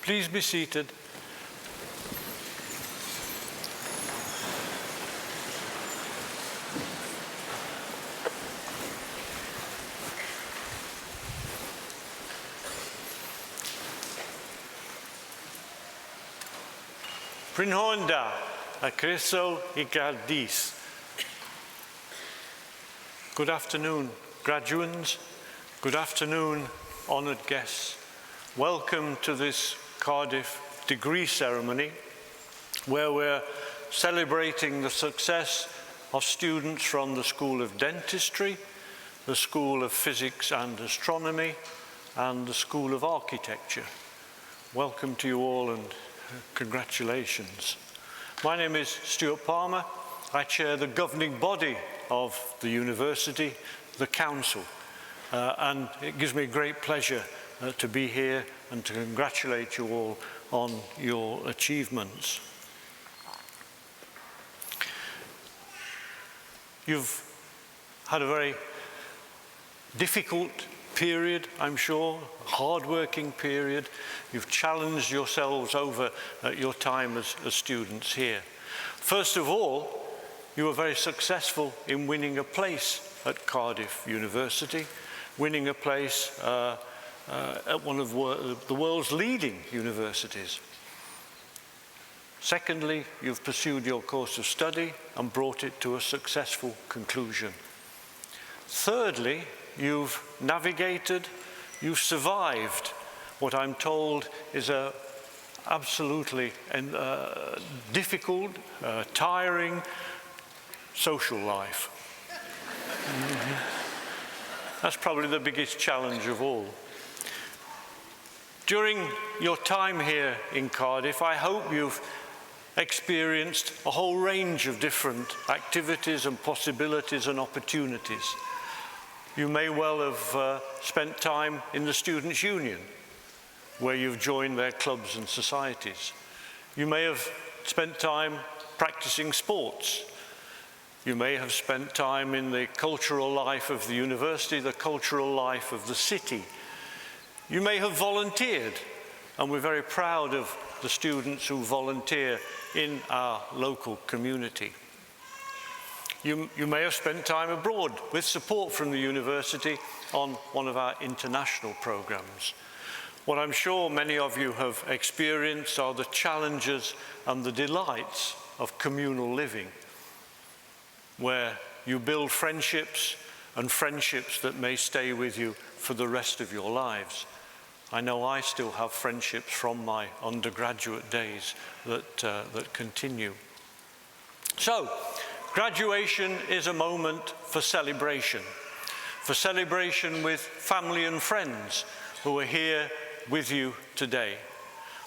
Please be seated. Prynhonda, a croeso I Cardiff. Good afternoon, graduands. Good afternoon, honoured guests. Welcome to this Cardiff degree ceremony, where we're celebrating the success of students from the School of Dentistry, the School of Physics and Astronomy, and the School of Architecture. Welcome to you all and congratulations. My name is Stuart Palmer. I chair the governing body of the university, the council, and it gives me great pleasure to be here and to congratulate you all on your achievements. You've had a very difficult period, I'm sure, a hard-working period. You've challenged yourselves over your time as students here. First of all, you were very successful in winning a place at Cardiff University, winning a place at one of the world's leading universities. Secondly, you've pursued your course of study and brought it to a successful conclusion. Thirdly, you've navigated, you've survived what I'm told is a absolutely difficult, tiring social life. That's probably the biggest challenge of all. During your time here in Cardiff, I hope you've experienced a whole range of different activities and possibilities and opportunities. You may well have spent time in the Students' Union, where you've joined their clubs and societies. You may have spent time practicing sports. You may have spent time in the cultural life of the university, the cultural life of the city. You may have volunteered, and we're very proud of the students who volunteer in our local community. You may have spent time abroad with support from the university on one of our international programs. What I'm sure many of you have experienced are the challenges and the delights of communal living, where you build friendships and friendships that may stay with you for the rest of your lives. I know I still have friendships from my undergraduate days that continue. So, graduation is a moment for celebration with family and friends who are here with you today.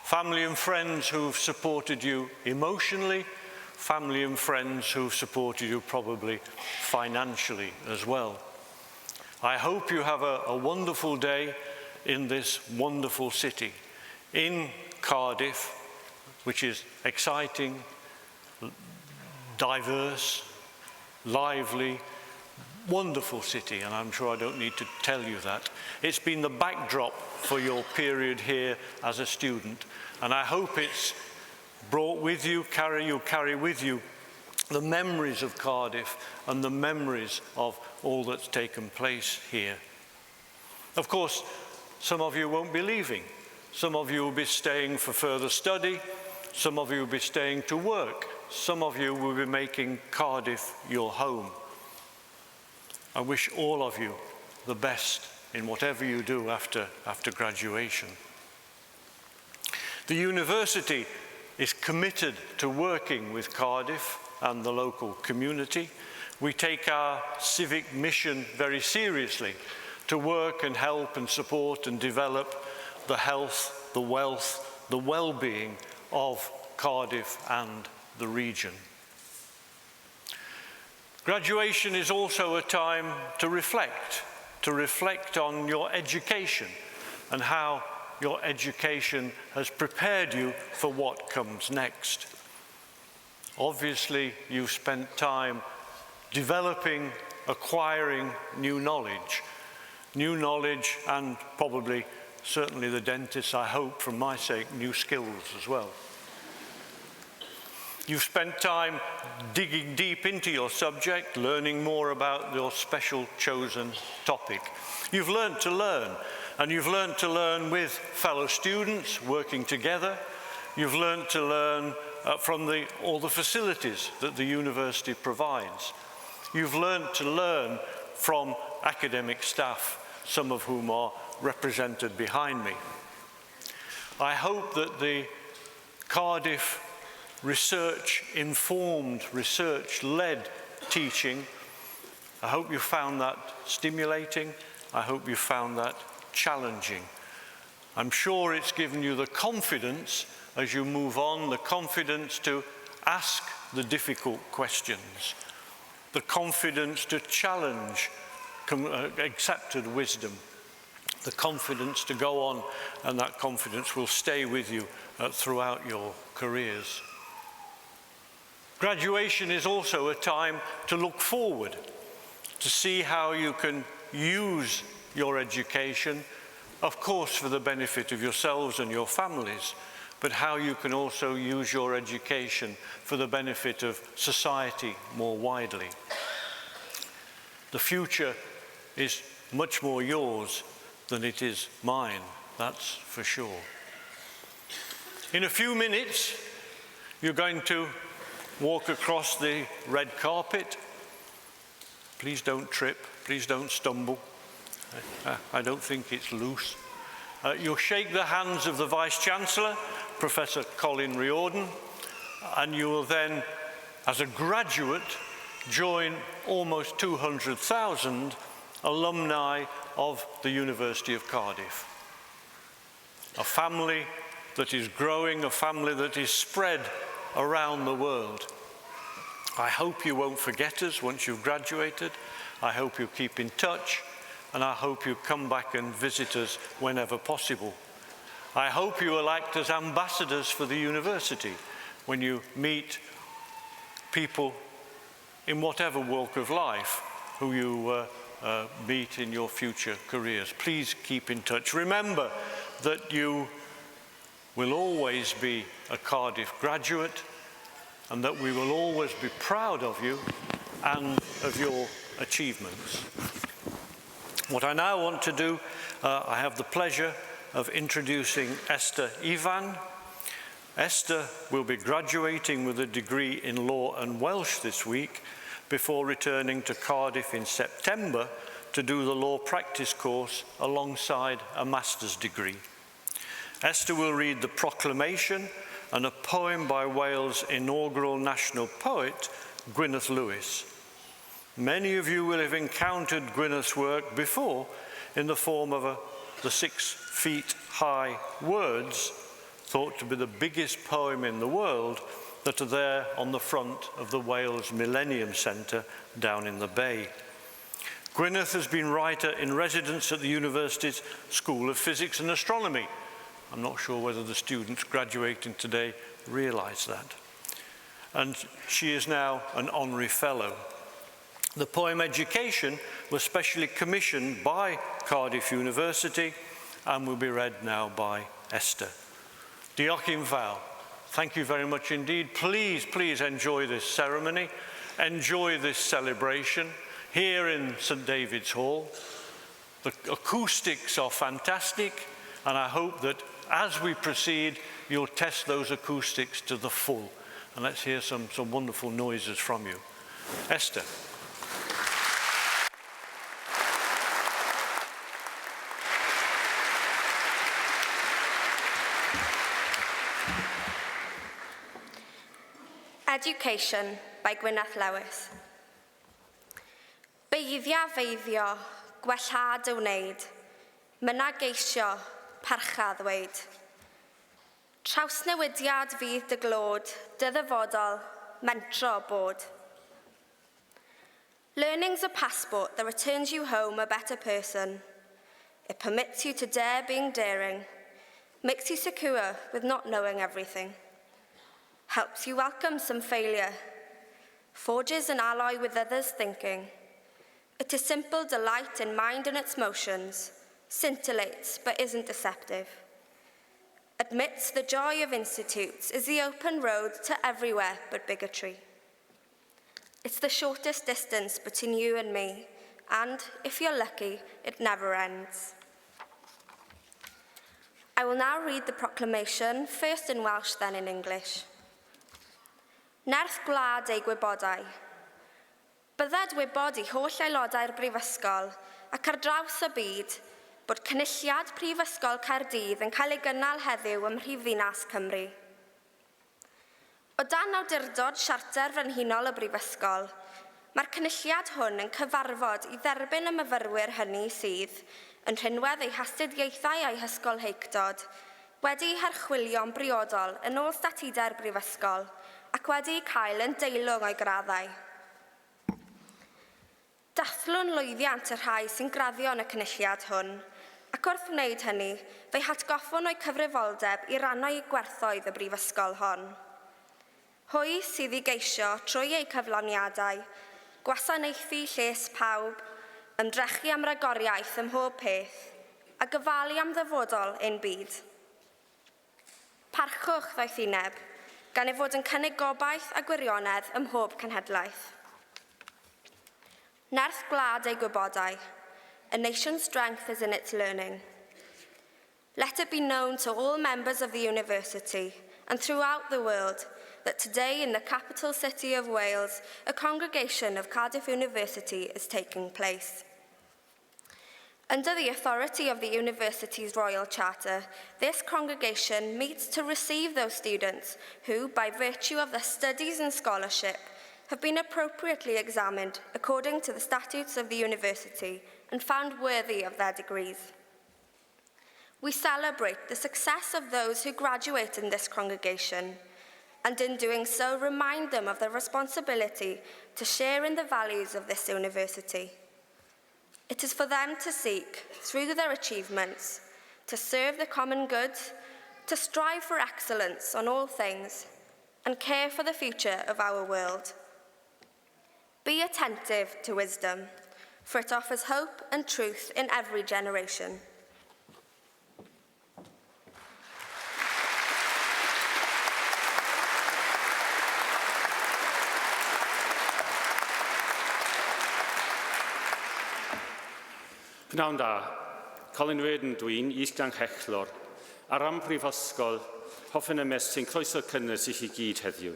Family and friends who've supported you emotionally, family and friends who've supported you probably financially as well. I hope you have a wonderful day in this wonderful city, in Cardiff, which is exciting, diverse, lively, wonderful city, and I'm sure I don't need to tell you that. It's been the backdrop for your period here as a student, and I hope it's brought with you, carry with you the memories of Cardiff and the memories of all that's taken place here. Of course, some of you won't be leaving. Some of you will be staying for further study. Some of you will be staying to work. Some of you will be making Cardiff your home. I wish all of you the best in whatever you do after graduation. The university is committed to working with Cardiff and the local community. We take our civic mission very seriously, to work and help and support and develop the health, the wealth, the well-being of Cardiff and the region. Graduation is also a time to reflect on your education and how your education has prepared you for what comes next. Obviously, you've spent time developing, acquiring new knowledge and probably certainly the dentists, I hope, for my sake, new skills as well. You've spent time digging deep into your subject, learning more about your special chosen topic. You've learned to learn, and you've learned to learn with fellow students, working together. You've learned to learn from all the facilities that the university provides. You've learned to learn from academic staff, some of whom are represented behind me. I hope that the Cardiff research-informed, research-led teaching, I hope you found that stimulating. I hope you found that challenging. I'm sure it's given you the confidence as you move on, the confidence to ask the difficult questions, the confidence to challenge accepted wisdom, the confidence to go on, and that confidence will stay with you throughout your careers. Graduation is also a time to look forward, to see how you can use your education, of course for the benefit of yourselves and your families, but how you can also use your education for the benefit of society more widely. The future is much more yours than it is mine, that's for sure. In a few minutes, you're going to walk across the red carpet. Please don't trip, please don't stumble. I don't think it's loose. You'll shake the hands of the Vice-Chancellor, Professor Colin Riordan, and you will then, as a graduate, join almost 200,000 alumni of the University of Cardiff. A family that is growing, a family that is spread around the world. I hope you won't forget us once you've graduated. I hope you keep in touch, and I hope you come back and visit us whenever possible. I hope you will act as ambassadors for the university when you meet people in whatever walk of life who you meet in your future careers. Please keep in touch. Remember that you will always be a Cardiff graduate, and that we will always be proud of you and of your achievements. What I now want to do, I have the pleasure of introducing Esther Ivan. Esther will be graduating with a degree in law and Welsh this week before returning to Cardiff in September to do the law practice course alongside a master's degree. Esther will read the proclamation and a poem by Wales' inaugural national poet, Gwyneth Lewis. Many of you will have encountered Gwyneth's work before in the form of the 6 feet high words, thought to be the biggest poem in the world, that are there on the front of the Wales Millennium Centre down in the Bay. Gwyneth has been writer in residence at the university's School of Physics and Astronomy. I'm not sure whether the students graduating today realise that. And she is now an honorary fellow. The poem Education was specially commissioned by Cardiff University and will be read now by Esther. Diolch yn fawr. Thank you very much indeed. Please, please enjoy this ceremony. Enjoy this celebration here in St. David's Hall. The acoustics are fantastic, and I hope that as we proceed, you'll test those acoustics to the full. And let's hear some wonderful noises from you. Esther. Education by Gwyneth Lewis. Beiddia feiddio, gwellhad y wneud, myna geisio, parcha ddweud. Trawsnewidiad fydd dy glod, dy ddyfodol, mentro bod. Learning's a passport that returns you home a better person. It permits you to dare being daring, makes you secure with not knowing everything, helps you welcome some failure, forges an alloy with others' thinking. It is simple delight in mind and its motions, scintillates but isn't deceptive, admits the joy of institutes is the open road to everywhere but bigotry. It's the shortest distance between you and me, and, if you're lucky, it never ends. I will now read the proclamation, first in Welsh, then in English. Nerth gwlad ei gwybodau. Bydded wybod I holl aelodau'r Brifysgol ac ar draws y byd bod cynulliad Prifysgol Caerdydd yn cael ei gynnal heddiw ym Mhrifddinas Cymru. O dan awdurdod Siarter Frenhinol y Brifysgol, mae'r cynulliad hwn yn cyfarfod I dderbyn y myfyrwyr hynny sydd, yn rhinwedd eu hastudiaethau a'i hysgolheicdod, wedi herchwilio'n briodol yn ôl statudau'r Brifysgol ac wedi cael yn deilwng o'i graddau. Dathlwn lwyddiant y rhai sy'n graddio yn y cynulliad hwn, ac wrth wneud hynny, fe'i hatgoffwn o'i cyfrifoldeb I rannau gwerthoedd y brifysgol hon. Hwy sydd I geisio trwy ei cyflawniadau, gwasanaethu lles pawb, ymdrechu am ragoriaeth ym mhob peth, a gyfalu am ddyfodol ein byd. Parchwch ddoethineb, gan ei fod yn cynnig gobaith a gwirionedd ym mhob cenhedlaeth. Nerth gwlad ei gwybodau. A nation's strength is in its learning. Let it be known to all members of the university and throughout the world that today in the capital city of Wales, a congregation of Cardiff University is taking place. Under the authority of the university's Royal Charter, this congregation meets to receive those students who, by virtue of their studies and scholarship, have been appropriately examined according to the statutes of the university and found worthy of their degrees. We celebrate the success of those who graduate in this congregation, and in doing so remind them of their responsibility to share in the values of this university. It is for them to seek, through their achievements, to serve the common good, to strive for excellence on all things, and care for the future of our world. Be attentive to wisdom, for it offers hope and truth in every generation. Pnawn da, Colin Reardon dwi'n, Isgang Hechlor, a ran Prifysgol, hoffwn ymys sy'n croeso cynnes I chi gyd heddiw.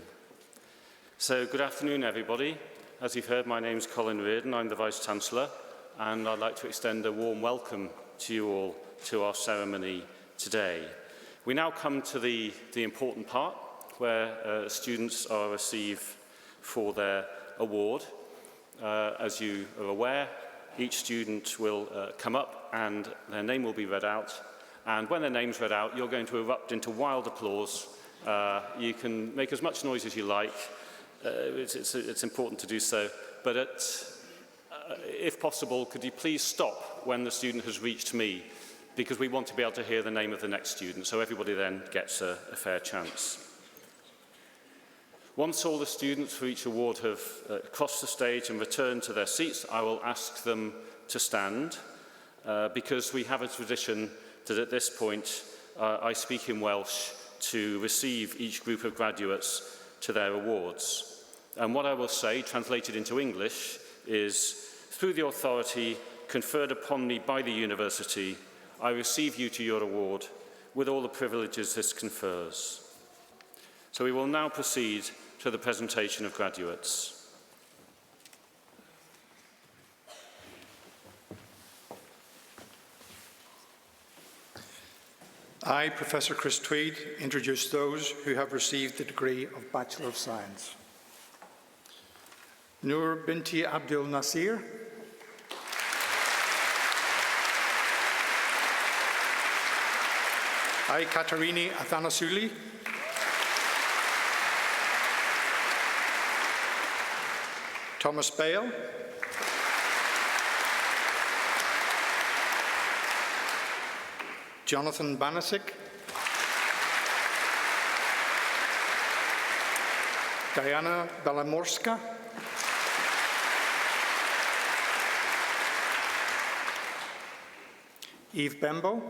So, good afternoon everybody. As you've heard, my name's Colin Reardon, I'm the Vice-Chancellor, and I'd like to extend a warm welcome to you all to our ceremony today. We now come to the important part, where students are received for their award. As you are aware, each student will come up and their name will be read out. And when their name's read out, you're going to erupt into wild applause. You can make as much noise as you like. It's important to do so. But if possible, could you please stop when the student has reached me? Because we want to be able to hear the name of the next student. So everybody then gets a fair chance. Once all the students for each award have crossed the stage and returned to their seats, I will ask them to stand, because we have a tradition that at this point I speak in Welsh to receive each group of graduates to their awards. And what I will say, translated into English, is, through the authority conferred upon me by the university, I receive you to your award with all the privileges this confers. So we will now proceed to the presentation of graduates. I, Professor Chris Tweed, introduce those who have received the degree of Bachelor of Science. Noor Binti Abdul Nasir. I, Katarini Athanasuli. Thomas Bale. Jonathan Banasic. Diana Belamorska. Eve Bembo,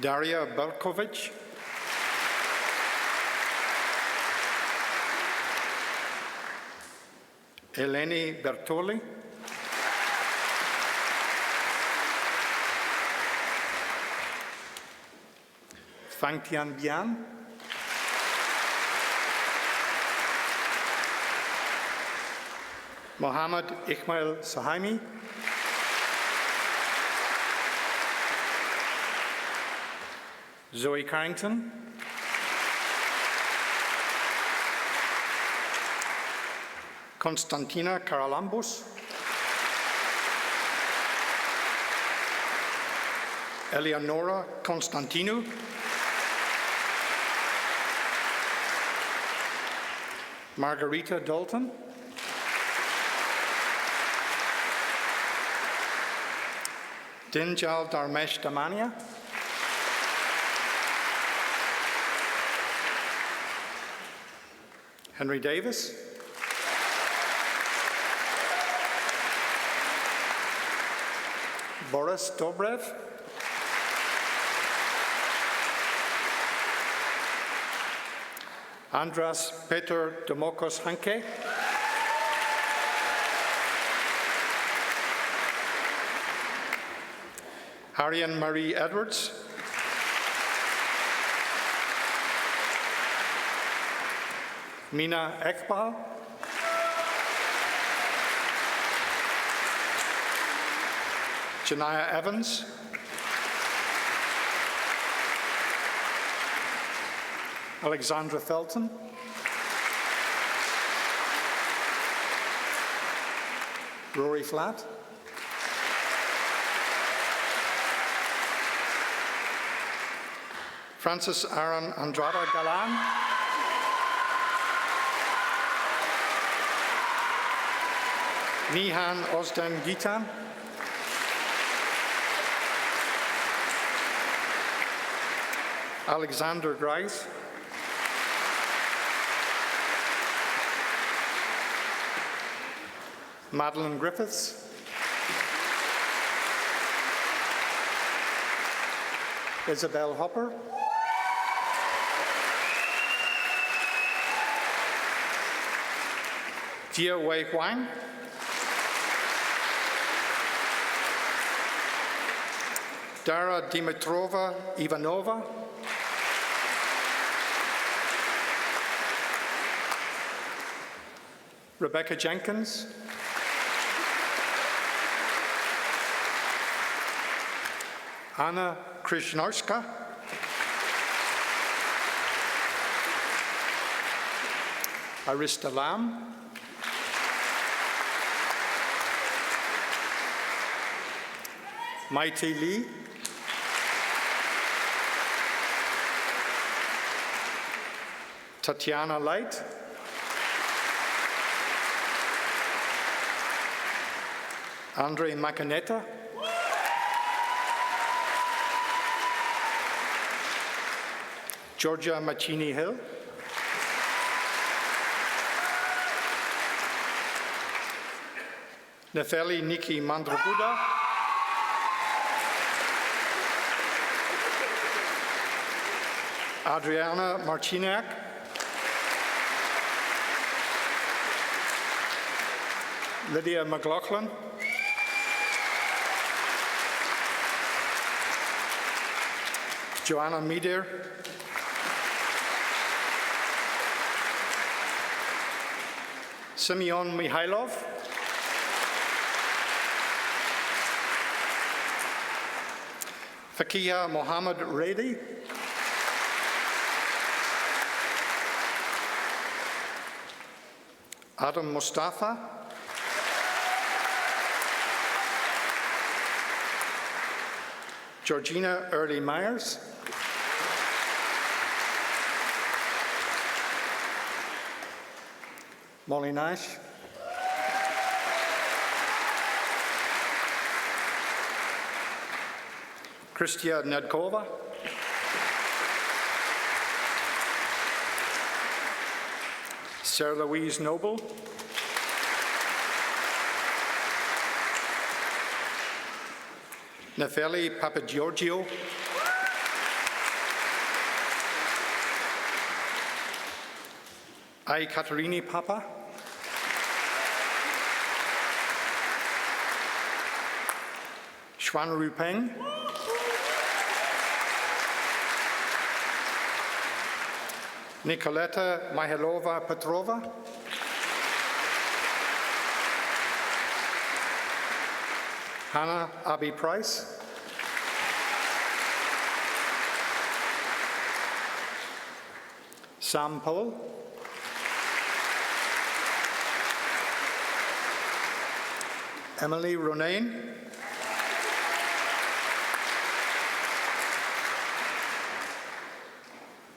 Daria Belkovic, Eleni Bertoli, Phang Tian Bian, Mohammed Ismail Sahaimi, Zoe Carrington, Konstantina Karalambos, Eleonora Constantinou, Margarita Dalton, Dinjal Dharmesh Damania, Henry Davis, Boris Dobrev, Andras Peter Domokos Hanke, Ariane Marie Edwards, Mina Ekbal, Janaya Evans, Alexandra Felton, Rory Flatt, Francis Aaron Andrada Galan, Nihan Ozden Gitan, Alexander Grice, Madeline Griffiths, Isabel Hopper, Jia Wei Huang, Dara Dimitrova Ivanova, Rebecca Jenkins, Anna Krishnarska, Arista Lam, Maite Lee, Tatiana Light, Andre Macaneta, Georgia Machini Hill, Nefeli Nikki Mandrabuda, Adriana Marciniak, Lydia McLaughlin, Joanna Meader, Simeon Mihailov, Fakiha Mohammed Redi, Adam Mustafa, Georgina Early Myers, Molly Nash, Kristia Nedkova, Sarah Louise Noble, Nefeli Papagiorgio, I Katerini Papa, Xuan Rupeng, Nikoleta Mihailova Petrova, Hannah Abby Price, Sam Powell, Emily Ronayne,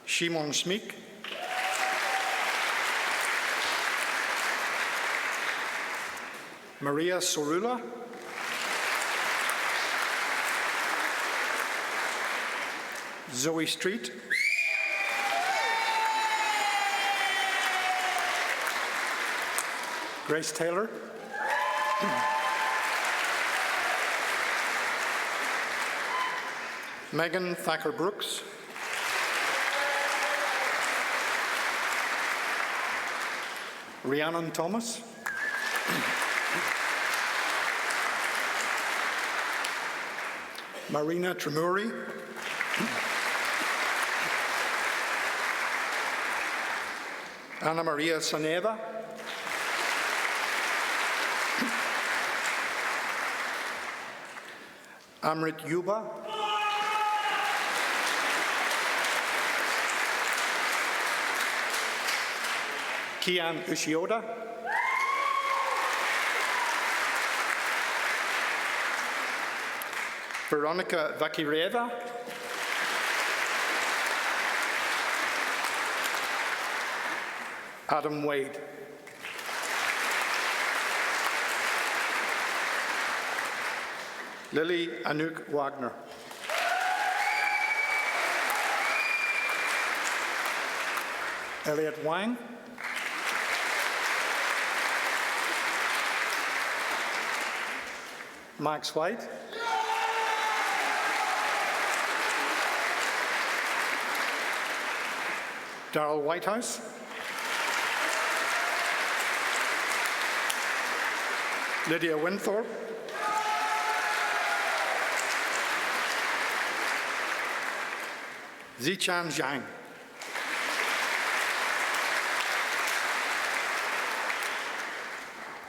Shimon Smik, Maria Sorula, Zoe Street, Grace Taylor, Megan Thacker Brooks, Rhiannon Thomas, Marina Tremuri, Anna Maria Saneva, Amrit Yuba, Kian Ushioda, Veronica Vakireva, Adam Wade. Lily Anouk Wagner. Elliot Wang. Max White. Darrell Whitehouse. Lydia Winthorpe. Zichan Zhang.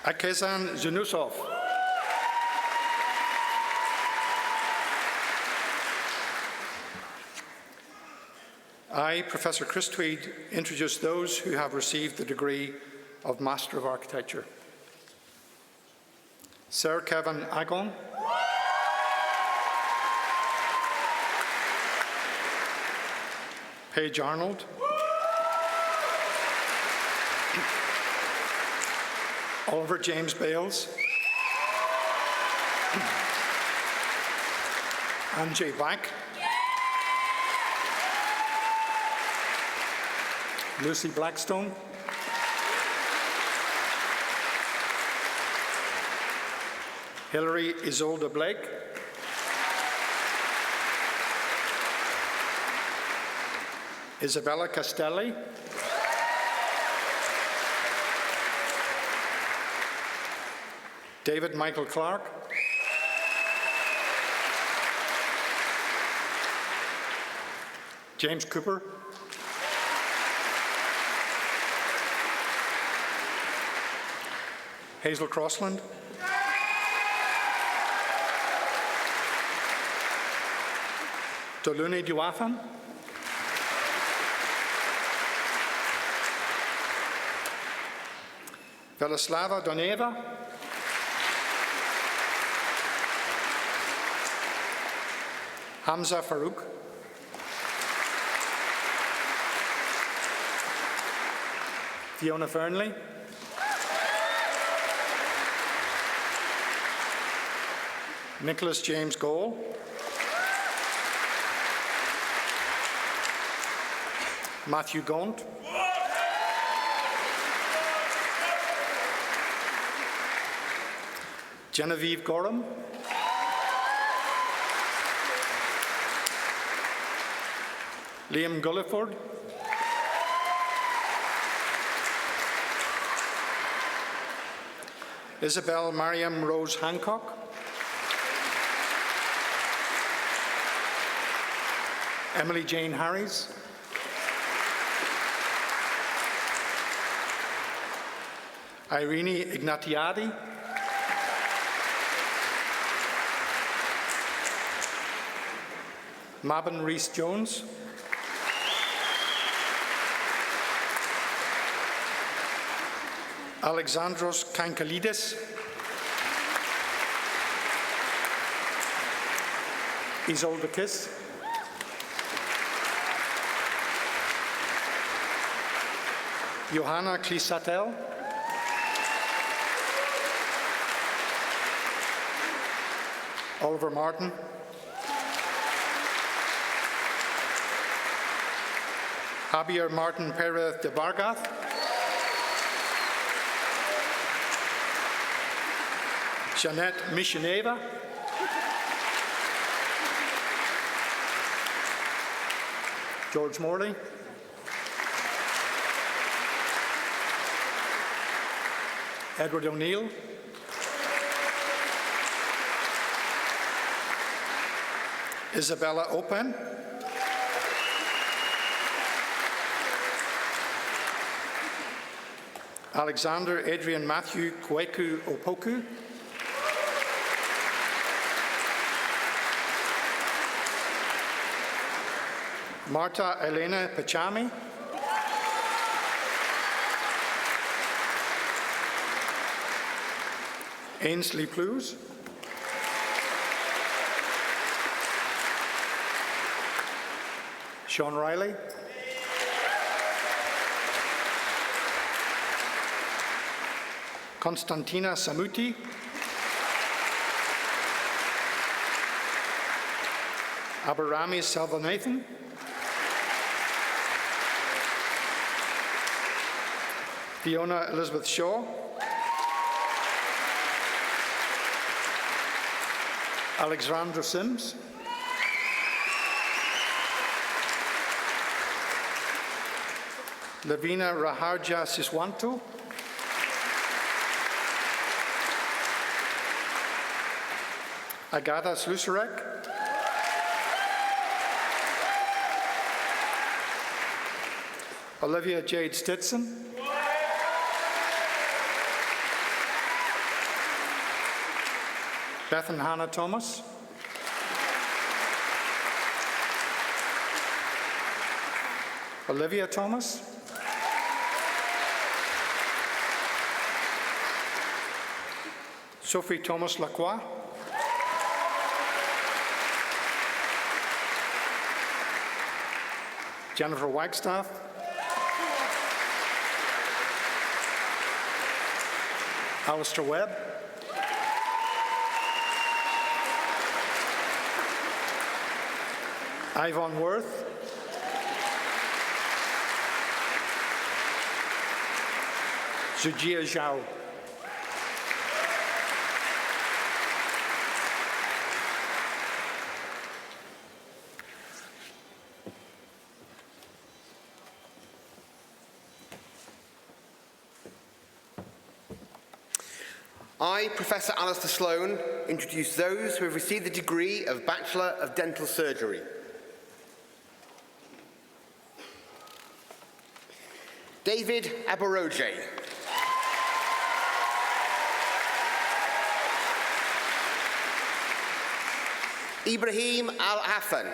Akezan Zunusov. I, Professor Chris Tweed, introduce those who have received the degree of Master of Architecture. Sir Kevin Agon, Paige Arnold, Oliver James Bales, Anjay Back, Lucy Blackstone, Hilary Isolde Blake, Isabella Castelli, David Michael Clark, James Cooper, Hazel Crossland, Doluni Duafan, Velislava Doneva, Hamza Farouk, Fiona Fernley, Nicholas James Goal, Matthew Gaunt, Genevieve Gorham, Liam Gulliford, Isabel Mariam Rose Hancock, Emily Jane Harries, Irene Ignatiadi, Mabon Rees-Jones, Alexandros Kankalidis, Isolde Kiss, Johanna Klisatel, Oliver Martin, Javier Martin Perez de Vargas, Jeanette Mishineva, George Morley, Edward O'Neill, Isabella Open, Alexander Adrian Matthew Kweku Opoku, Marta Elena Pachami, Ainsley Plews, Sean Riley, Konstantina Samuti, Abarami Salvanathan, Fiona Elizabeth Shaw, Alexandra Sims, Lavina Raharja Siswanto, Agatha Sluserek, Olivia Jade Stetson, Bethan Hannah Thomas, Olivia Thomas, Sophie Thomas Lacroix, Jennifer Wagstaff, Alistair Webb, Yvonne Worth, Zujia Zhao, I, Professor Alistair Sloan, introduce those who have received the degree of Bachelor of Dental Surgery. David Aboroje. Ibrahim Al-Affan.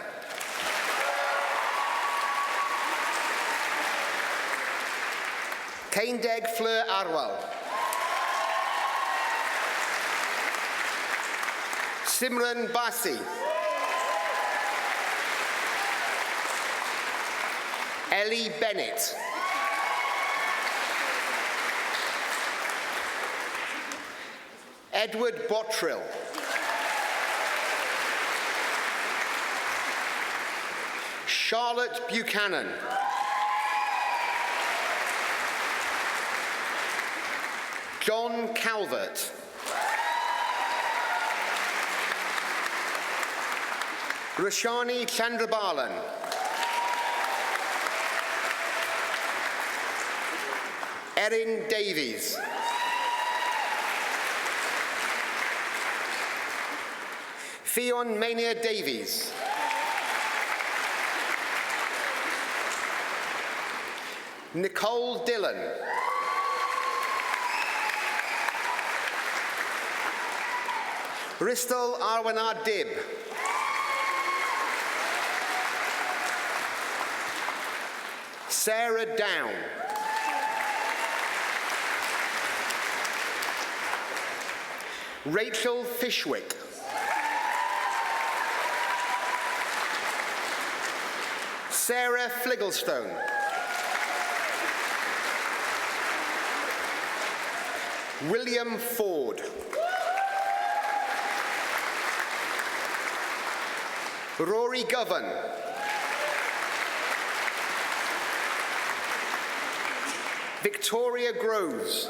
Caindeg Fleur Arwal. Simran Basi. Ellie Bennett. Edward Bottrill. Charlotte Buchanan. John Calvert. Roshani Chandrabalan. Erin Davies. Fionn Mania Davies. Nicole Dillon. Ristal Arwanar Dib. Sarah Down. Rachel Fishwick. Sarah Fligglestone. William Ford. Rory Govan. Victoria Groves.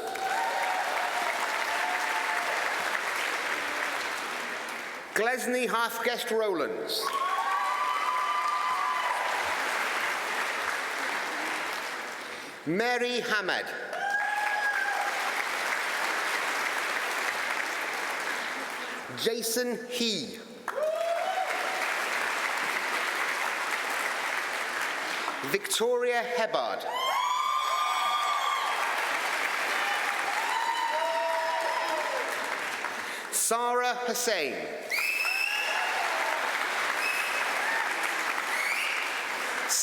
Glesney Halfguest Rowlands. Mary Hamed. Jason He. Victoria Hebbard. Sarah Hussain.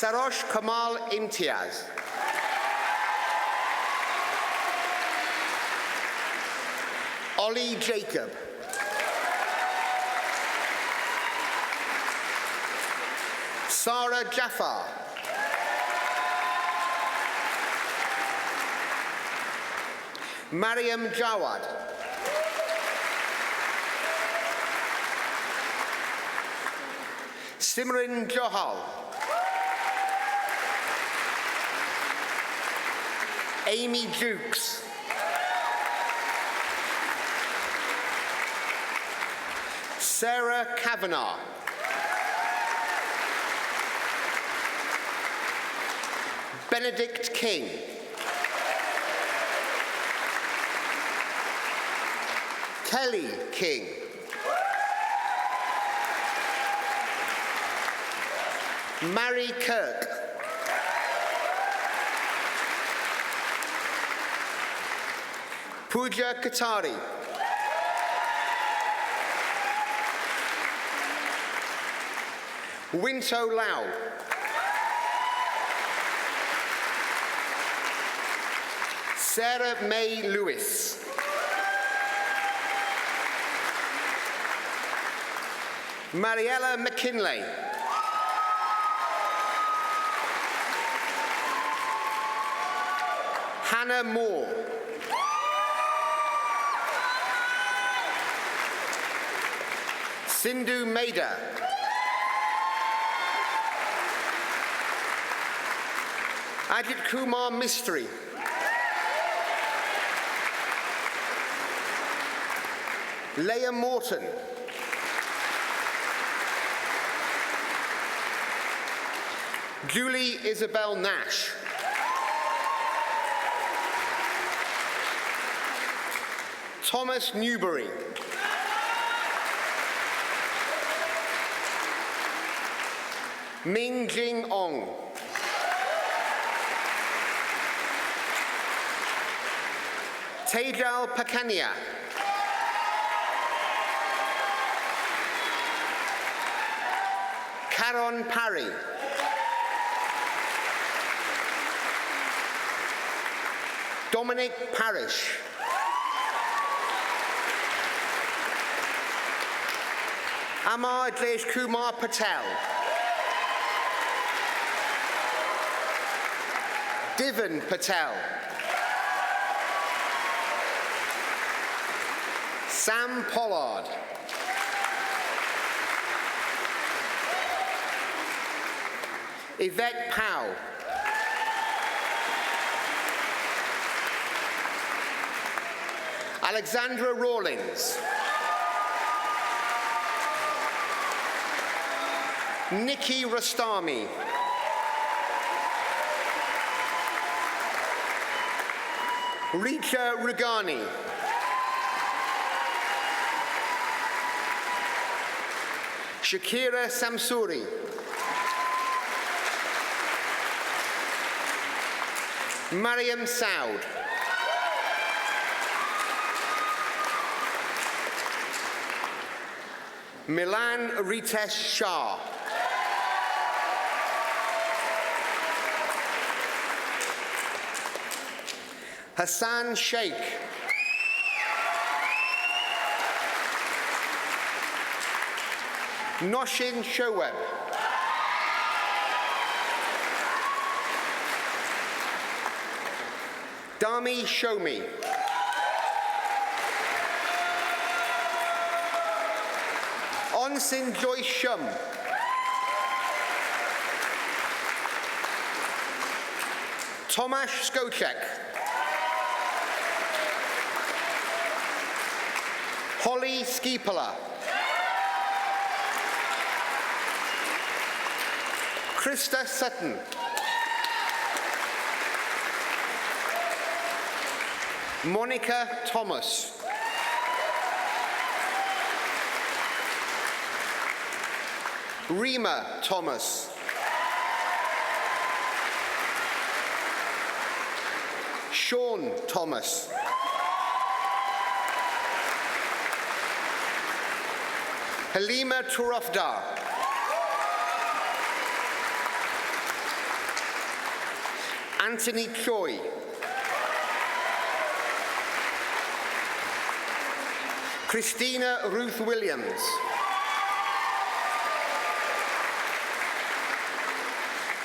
Sarosh Kamal Imtiaz. Ollie Jacob. Sarah Jaffar. Mariam Jawad. Simran Johal. Amy Jukes. Sarah Kavanagh. Benedict King. Kelly King. Mary Kirk. Pooja Katari. Winto Lau. Sarah May Lewis. Mariella McKinley. Hannah Moore. Sindhu Maida. Ajit Kumar Mistry. Leah Morton. Julie Isabel Nash. Thomas Newbury. Ming Jing Ong. Tejal Pakania. Karon Parry. Dominic Parish. Amar Ajlesh Kumar Patel. Divan Patel. Sam Pollard. Yvette Powell. Alexandra Rawlings. Nikki Rastami. Richa Rugani. Shakira Samsuri. Mariam Saud. Milan Ritesh Shah. Hassan Sheikh. Noshin Showeb. Dami Shomi. Onsin Joyce Shum. Tomasz Skocek. Holly Skipala. Krista Sutton. Monica Thomas. Rima Thomas. Sean Thomas. Halima Turafdar. Anthony Choi. Christina Ruth Williams.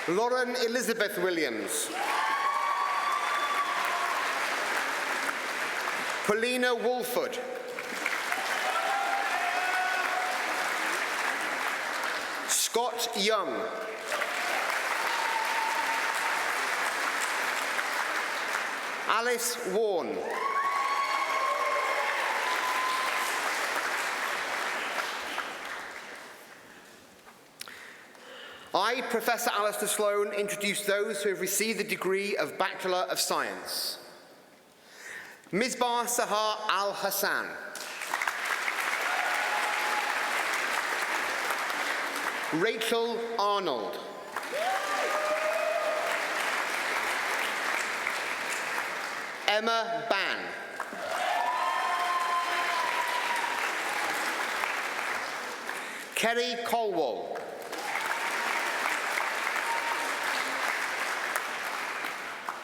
Lauren Elizabeth Williams. Paulina Wolford. Scott Young. Alice Warren. I, Professor Alistair Sloan, introduce those who have received the degree of Bachelor of Science. Misbah Sahar Al-Hassan. Rachel Arnold. Emma Ban. Kerry Colwell.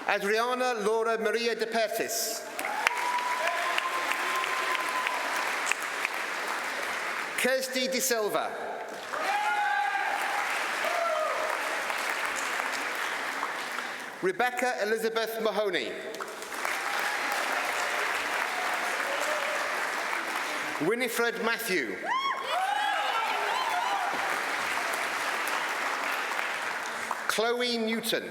Adriana Laura Maria de Pertis. Kirsty De Silva. Rebecca Elizabeth Mahoney. Winifred Matthew. Chloe Newton.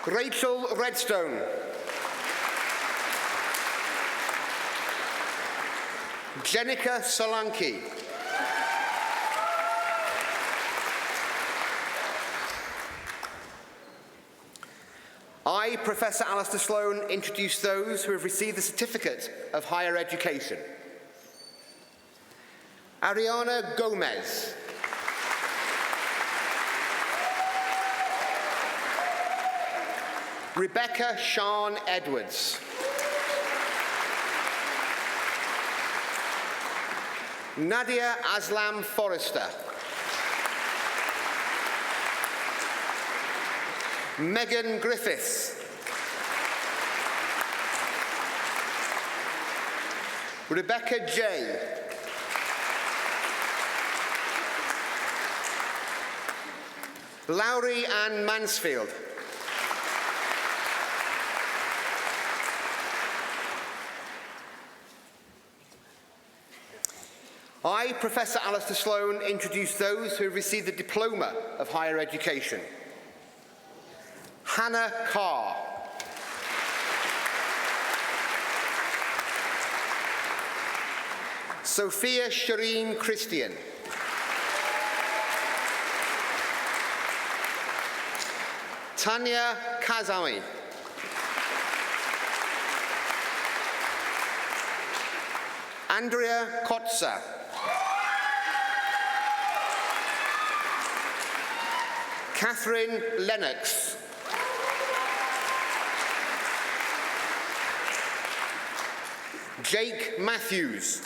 Rachel Redstone. Jenica Solanki. I, Professor Alistair Sloan, introduce those who have received the Certificate of Higher Education. Ariana Gomez. Rebecca Sean Edwards. Nadia Aslam Forrester. Megan Griffiths. Rebecca J. Lowry Ann Mansfield. I, Professor Alistair Sloan, introduce those who have received the Diploma of Higher Education. Hannah Carr. Sophia Shireen Christian. Tanya Kazami. Andrea Kotza. Catherine Lennox. Jake Matthews.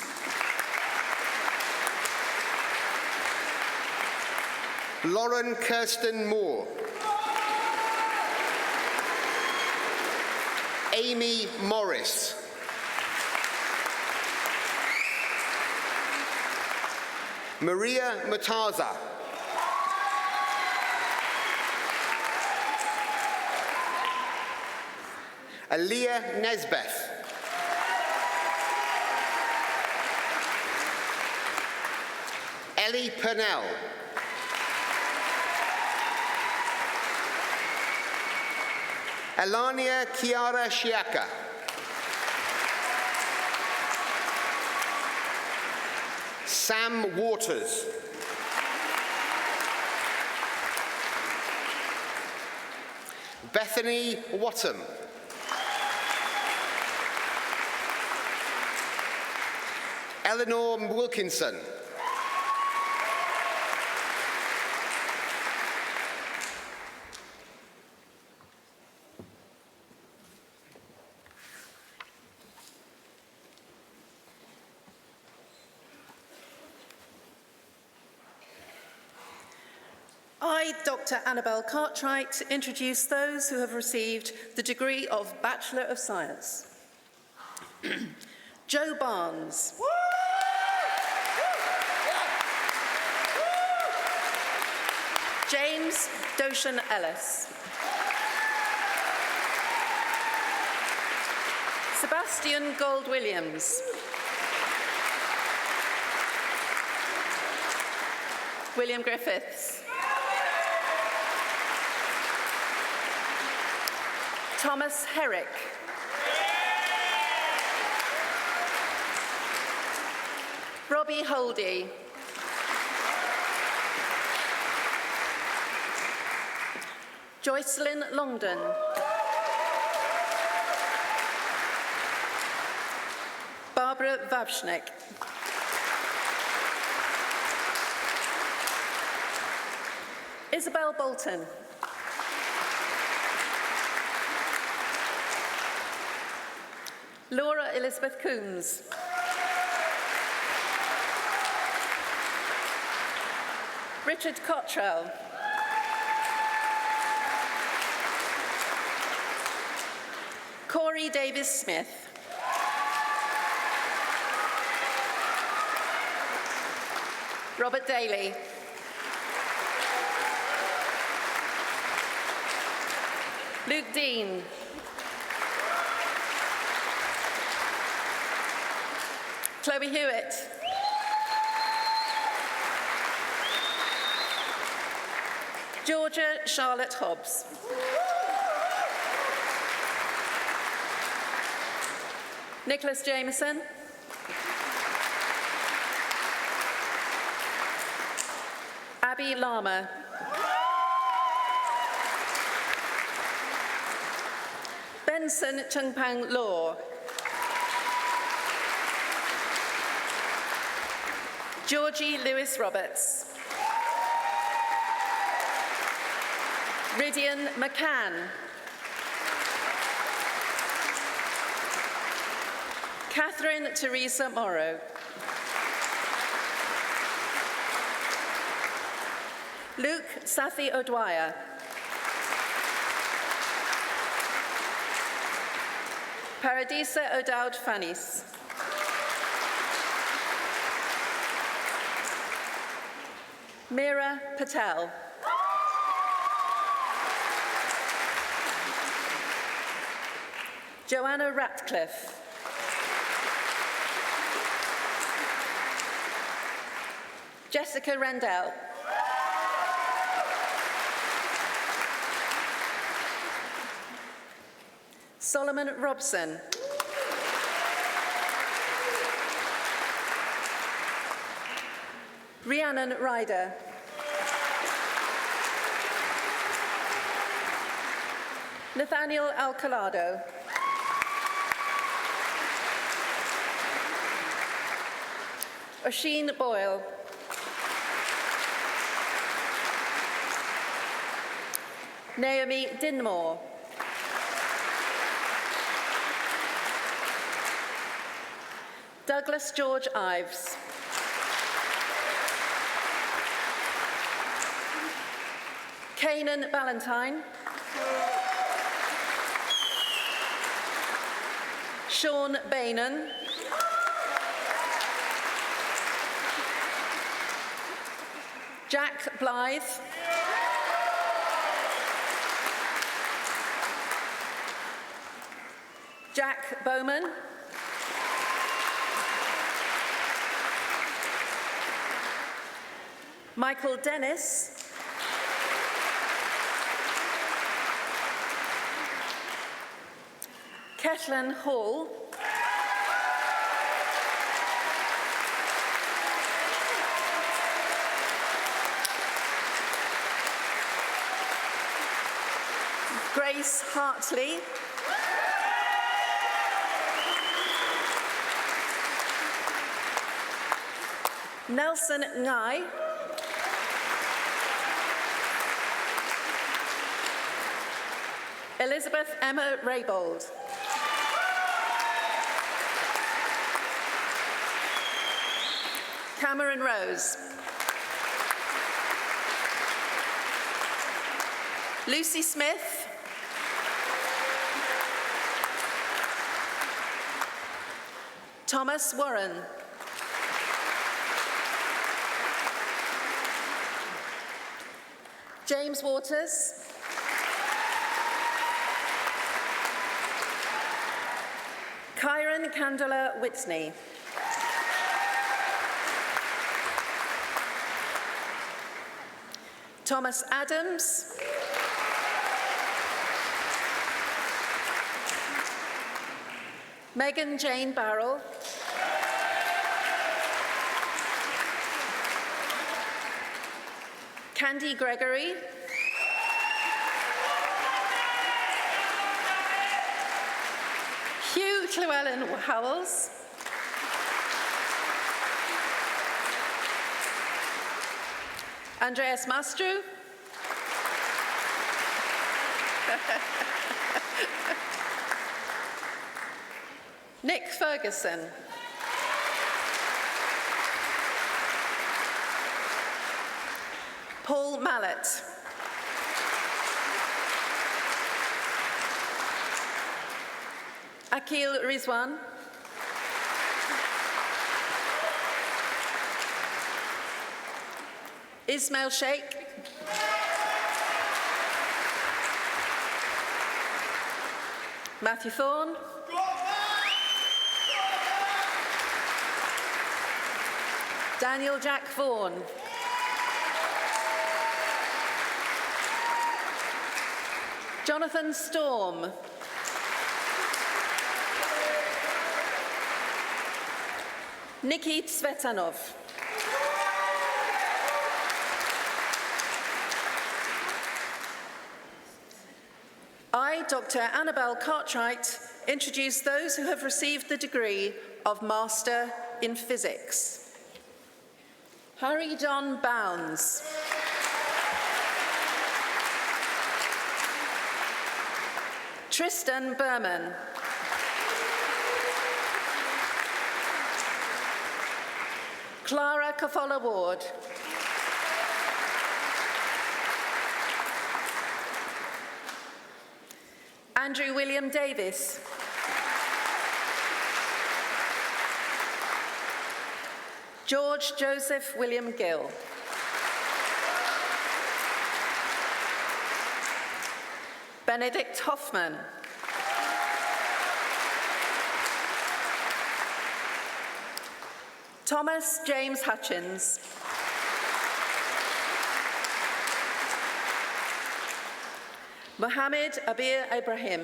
Lauren Kirsten Moore. Amy Morris. Maria Mataza. Aaliyah Nesbeth. Ellie Purnell. Elania Kiara Shiaka. Sam Waters. Bethany Wattam. Eleanor Wilkinson. I, Dr. Annabel Cartwright, introduce those who have received the degree of Bachelor of Science. Joe Barnes. James Doshan Ellis. Sebastian Gold-Williams. William Griffiths. Thomas Herrick. Robbie Holdy. Joycelyn Longdon. Barbara Vavshnik. Isabel Bolton. Laura Elizabeth Coombs. Richard Cottrell. Corey Davis Smith. Robert Daly. Luke Dean. Chloe Hewitt. Georgia Charlotte Hobbs. Nicholas Jameson. Abby Lama. Benson Chungpang Law. Georgie Lewis Roberts. Rydian McCann. Catherine Teresa Morrow. Luke Sathi O'Dwyer. Paradisa O'Dowd Fannis. Meera Patel. Joanna Ratcliffe. Jessica Rendell. Solomon Robson. Rhiannon Ryder. Nathaniel Alcalado. Oisin Boyle. Naomi Dinmore. Douglas George Ives. Kanan Ballantyne. Sean Bainan. Jack Blythe. Jack Bowman. Michael Dennis. Kethlyn Hall. Grace Hartley. Nelson Ngai. Elizabeth Emma Raybold. Cameron Rose. Lucy Smith. Thomas Warren. James Waters. Kyron Candela Whitney. Thomas Adams. Megan Jane Barrell. Candy Gregory. Hugh Llewellyn Howells. Andreas Mastru. Nick Ferguson. Paul Mallet. Akil Rizwan. Ismail Sheikh. Matthew Thorne. Daniel Jack Vaughan. Jonathan Storm. Nikki Tsvetanov. I, Dr. Annabelle Cartwright, introduce those who have received the degree of Master in Physics. Harry John Bounds. Tristan Berman. Clara Cafola Ward. Andrew William Davis. George Joseph William Gill. Benedict Hoffman. Thomas James Hutchins. Mohammed Abir Ibrahim.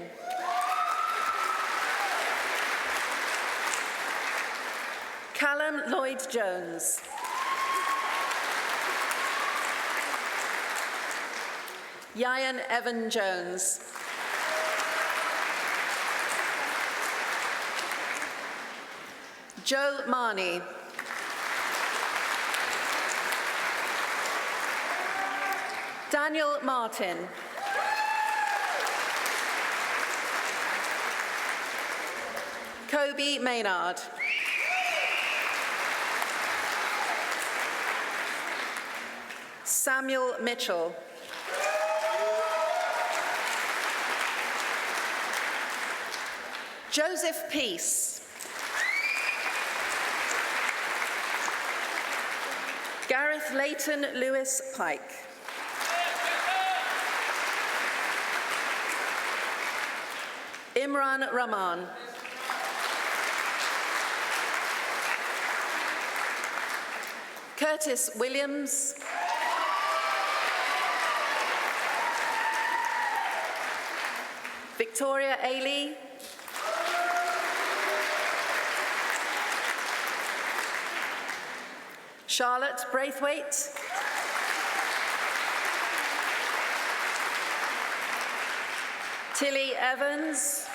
Callum Lloyd Jones. Yayan Evan Jones. Joe Marnie. Daniel Martin. Kobe Maynard. Samuel Mitchell. Joseph Peace. Gareth Leighton Lewis Pike. Imran Rahman. Curtis Williams. Victoria Ailey. Charlotte Braithwaite. Tilly Evans.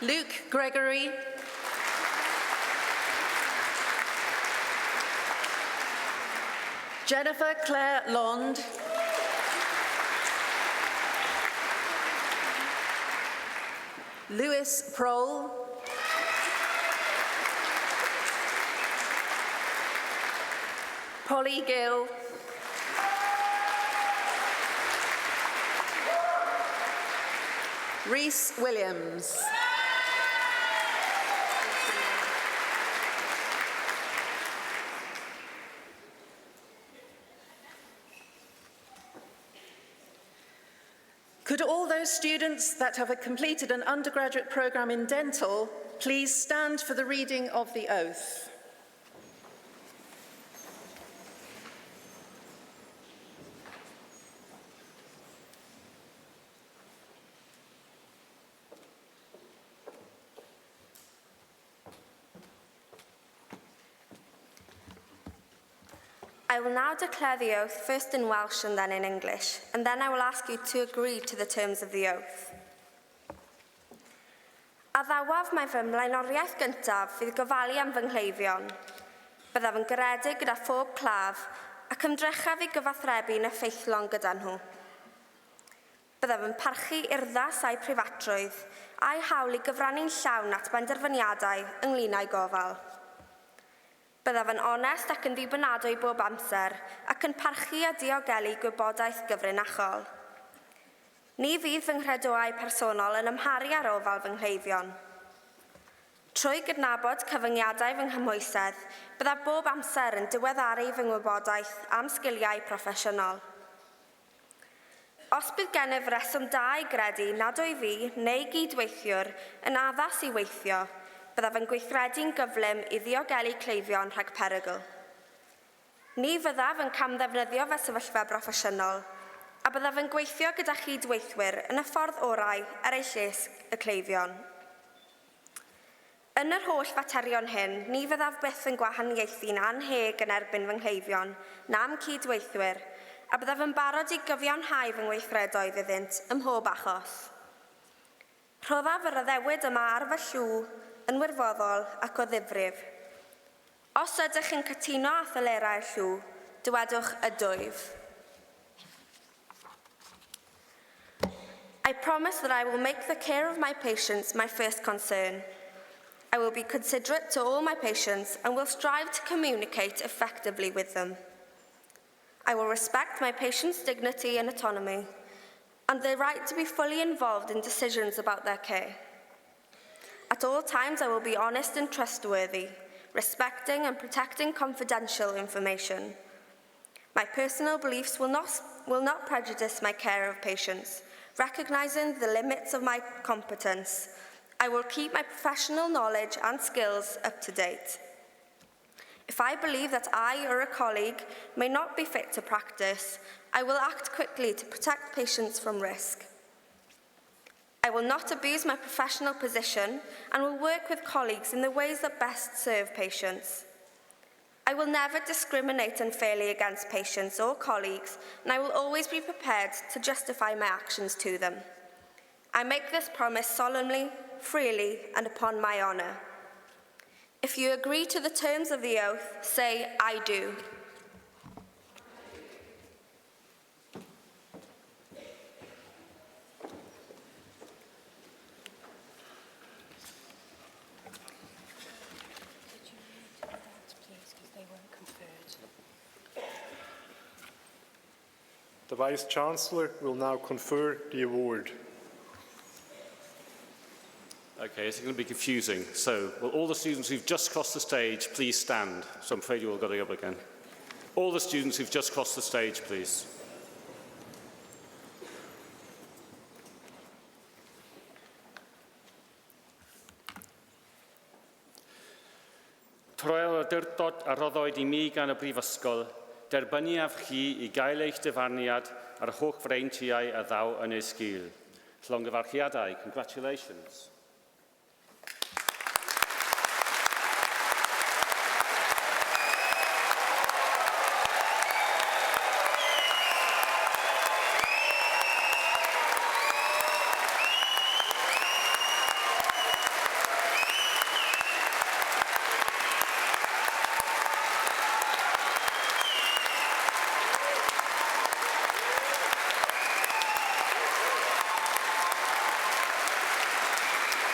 Luke Gregory. Jennifer Claire Lond. Lewis Prohl. Polly Gill. Reese Williams. Could all those students that have completed an undergraduate programme in dental please stand for the reading of the oath? I will now declare the oath, first in Welsh and then in English, and then I will ask you to agree to the terms of the oath. A ddawaf mae fy mlaenoriaeth gyntaf fydd gofalu am fy nghleifion. Byddaf yn garedig gyda phob claf ac ymdrechaf i gyfathrebu'n effeithlon gyda nhw. Byddaf yn parchu urddas a'u preifatrwydd a'i hawl i gyfrannu'n llawn at benderfyniadau ynglŷn â'i gofal. Byddaf yn onest ac yn ddibynadwy bob amser ac yn parchu a diogelu gwybodaeth gyfrinachol. Ni fydd fy nghredoau personol yn ymharu ar ofal fy nghleifion. Trwy gydnabod cyfyngiadau fy nghymhwysedd, byddaf bob amser yn diweddaru fy ngwybodaeth am sgiliau proffesiynol. Os bydd gennyf reswm da i gredu nad o'i fi neu gydweithiwr yn addas i weithio, byddaf yn gweithredu'n gyflym i ddiogelu cleifion rhag perygl. Ni fyddaf yn camddefnyddio fy sefyllfa broffesiynol, a byddaf yn gweithio gyda chydweithwyr yn y ffordd orau ar ei lles y cleifion. Yn yr holl faterion hyn, ni fyddaf byth yn gwahaniaethu'n anheg yn erbyn fy nghleifion na'm cydweithwyr, a byddaf yn barod i gyfiawnhau fy ngweithredoedd iddynt ym mhob achos. Rhoddaf yr addewid yma ar fy llw yn wirfoddol ac o ddifrif. Os ydych yn cytuno â thylerau'r llw, dywedwch y dwyf. I promise that I will make the care of my patients my first concern. I will be considerate to all my patients and will strive to communicate effectively with them. I will respect my patients' dignity and autonomy and their right to be fully involved in decisions about their care. At all times, I will be honest and trustworthy, respecting and protecting confidential information. My personal beliefs will not prejudice my care of patients, recognizing the limits of my competence. I will keep my professional knowledge and skills up to date. If I believe that I or a colleague may not be fit to practice, I will act quickly to protect patients from risk. I will not abuse my professional position and will work with colleagues in the ways that best serve patients. I will never discriminate unfairly against patients or colleagues, and I will always be prepared to justify my actions to them. I make this promise solemnly, freely, and upon my honour. If you agree to the terms of the oath, say, I do. The Vice-Chancellor will now confer the award. Okay, it's going to be confusing. So, will all the students who've just crossed the stage please stand? So I'm afraid you all got to go up again. All the students who've just crossed the stage, please. Troel y dyrtod a roddwyd I mi gan y Brifysgol, derbyniaf chi I gael eich dyfarniad ar holl freintiau a ddaw yn ei sgil. Llongyfarchiadau, congratulations.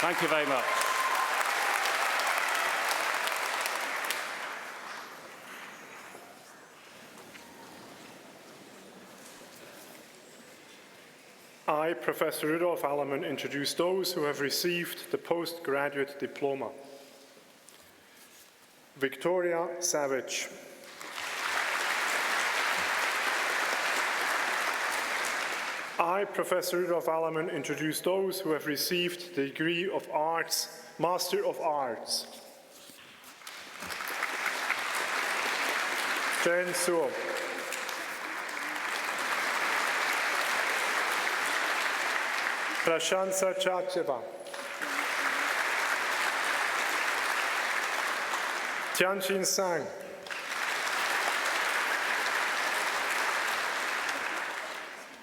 Thank you very much. I, Professor Rudolf Allemann, introduce those who have received the postgraduate diploma. Victoria Savage. I, Professor Rudolf Allemann, introduce those who have received the degree of Arts, Master of Arts. Jen Sewell. Prashansa Chacheva. Tianqin Sang.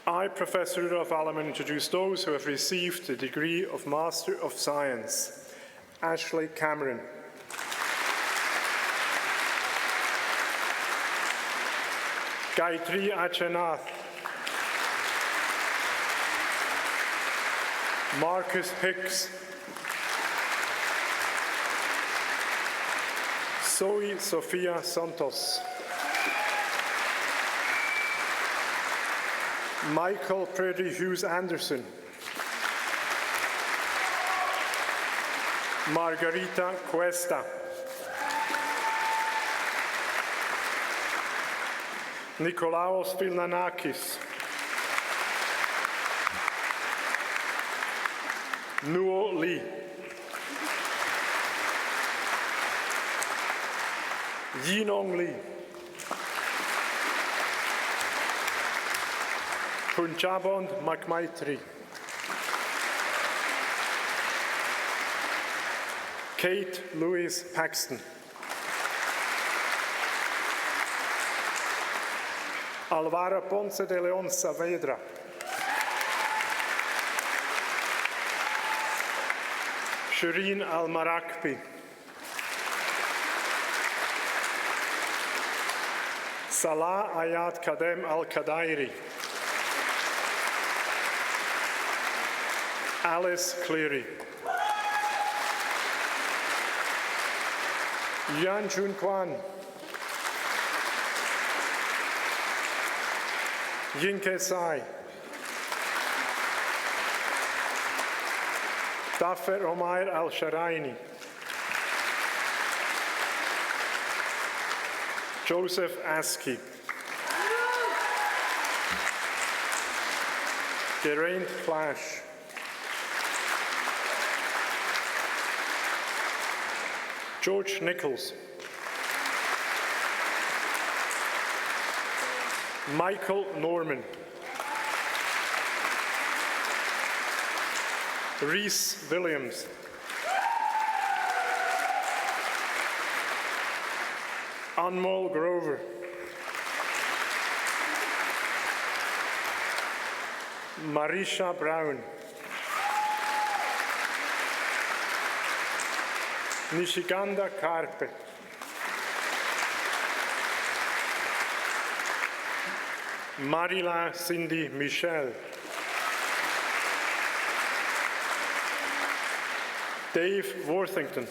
I, Professor Rudolf Allemann, introduce those who have received the degree of Master of Science. Ashley Cameron. Gayatri Achanath. Marcus Hicks. Zoe Sofia Santos. Michael Purdy Hughes Anderson. Margarita Cuesta. Nikolaos Vilnanakis. Nuo Lee. Yinong Lee. Punchabond Makmaitri. Kate Louise Paxton. Alvaro Ponce de Leon Saavedra. Shireen Al-Marakbi. Salah Ayat Kadem Al-Kadairi. Alice Cleary. Yan Jun Kwan. Yinke Sai. Dafer Omair Al-Sharaini. Joseph Askey. Geraint Flash. George Nichols. Michael Norman. Reese Williams. Anmol Grover. Marisha Brown. Nishiganda Karpe. Marila Cindy Michel. Dave Worthington.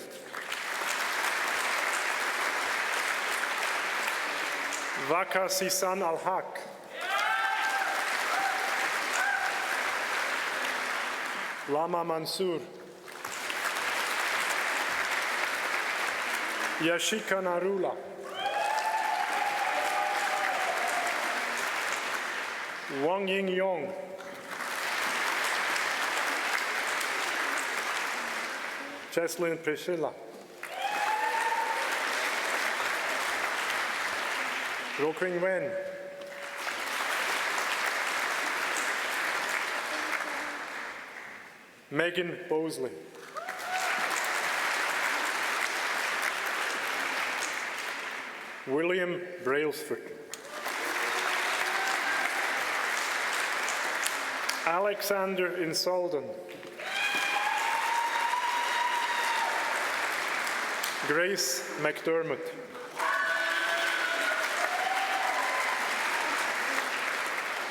Waka Sisan Al-Haq. Lama Mansour. Yashika Narula. Wang Ying Yong. Cheslin Priscilla. Roquing Wen. Megan Bosley. William Brailsford. Alexander Insolden. Grace McDermott.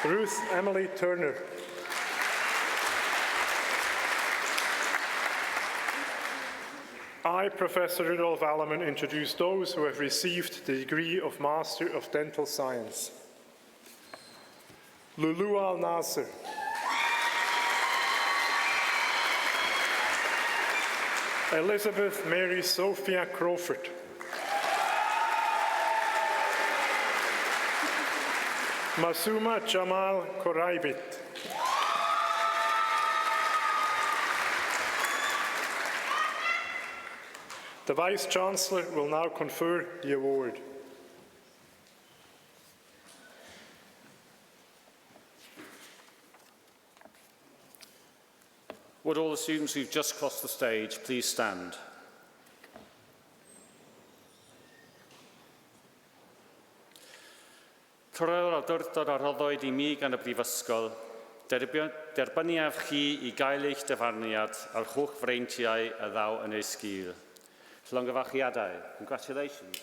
Ruth Emily Turner. I, Professor Rudolf Allemann, introduce those who have received the degree of Master of Dental Science. Lulu Al-Nasser. Elizabeth Mary Sophia Crawford. Masuma Jamal Koraibit. The Vice-Chancellor will now confer the award. Would all the students who've just crossed the stage please stand? Cyrraedd awdurdod a rhoddwyd I mi gan y Brifysgol, derbyniaf chi I gael eich dyfarniad a'r chwch freintiau y ddaw yn ei sgil. Llongyfarchiadau. Congratulations.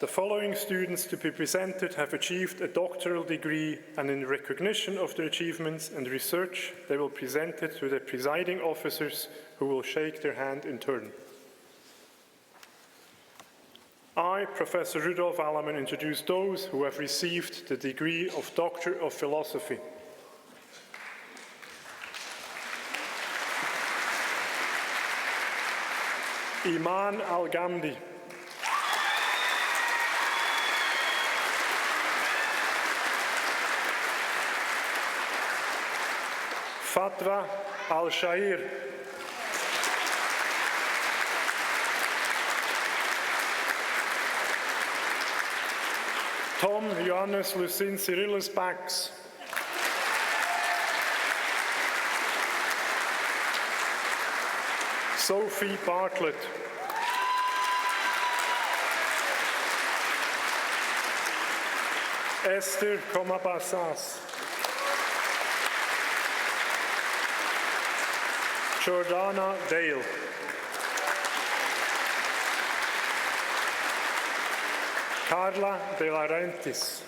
The following students to be presented have achieved a doctoral degree, and in recognition of their achievements and research, they will present it to the presiding officers who will shake their hand in turn. I, Professor Rudolf Allemann, introduce those who have received the degree of Doctor of Philosophy. Iman Al-Ghamdi. Fatwa Al-Shair. Tom Johannes Lucin Cyrillus Bax. Sophie Bartlett. Esther Komabasas. Jordana Dale. Carla De Laurentiis.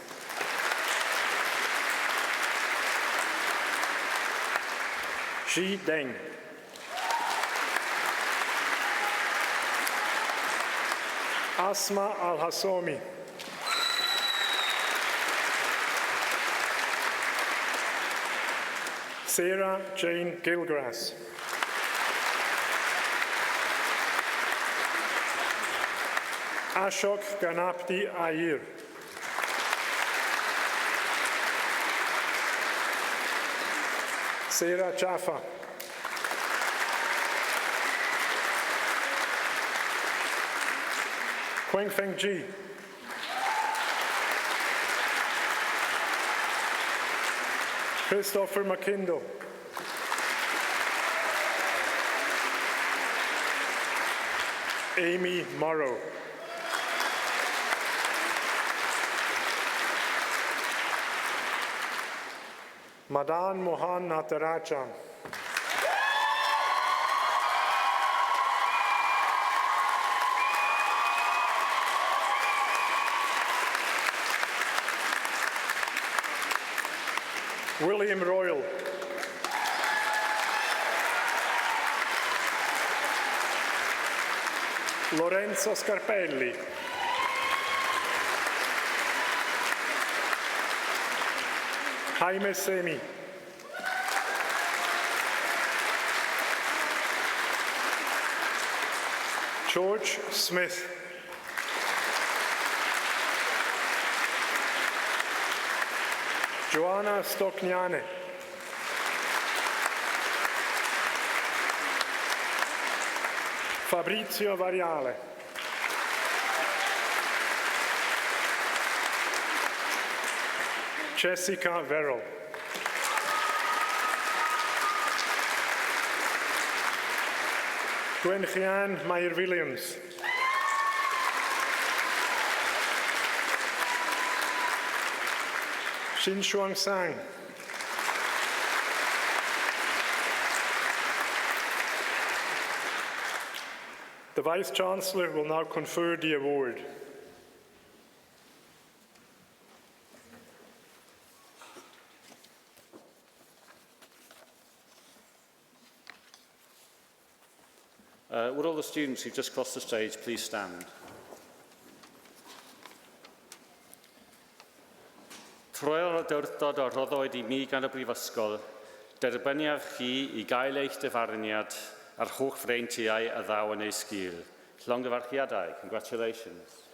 Xi Deng. Asma Al-Hassomi. Sarah Jane Gilgrass. Ashok Ganapti Ayer. Sarah Jaffa. Quang Feng Ji. Christopher McKindle. Amy Morrow. Madan Mohan Natarajan. William Royal. Lorenzo Scarpelli. Jaime Semi. George Smith. Joanna Stokniane. Fabrizio Variale. Jessica Verrill. Gwen-Chian Meyer-Williams. Xin Shuang Sang. The Vice-Chancellor will now confer the award. Would all the students who've just crossed the stage please stand? Troi'r dywrthod o rhoddwyd I mi gan y Brifysgol, derbyniaf chi I gael eich dyfarniad a'r chwch freintiau a ddaw yn ei sgil. Llongyfarchiadau, congratulations.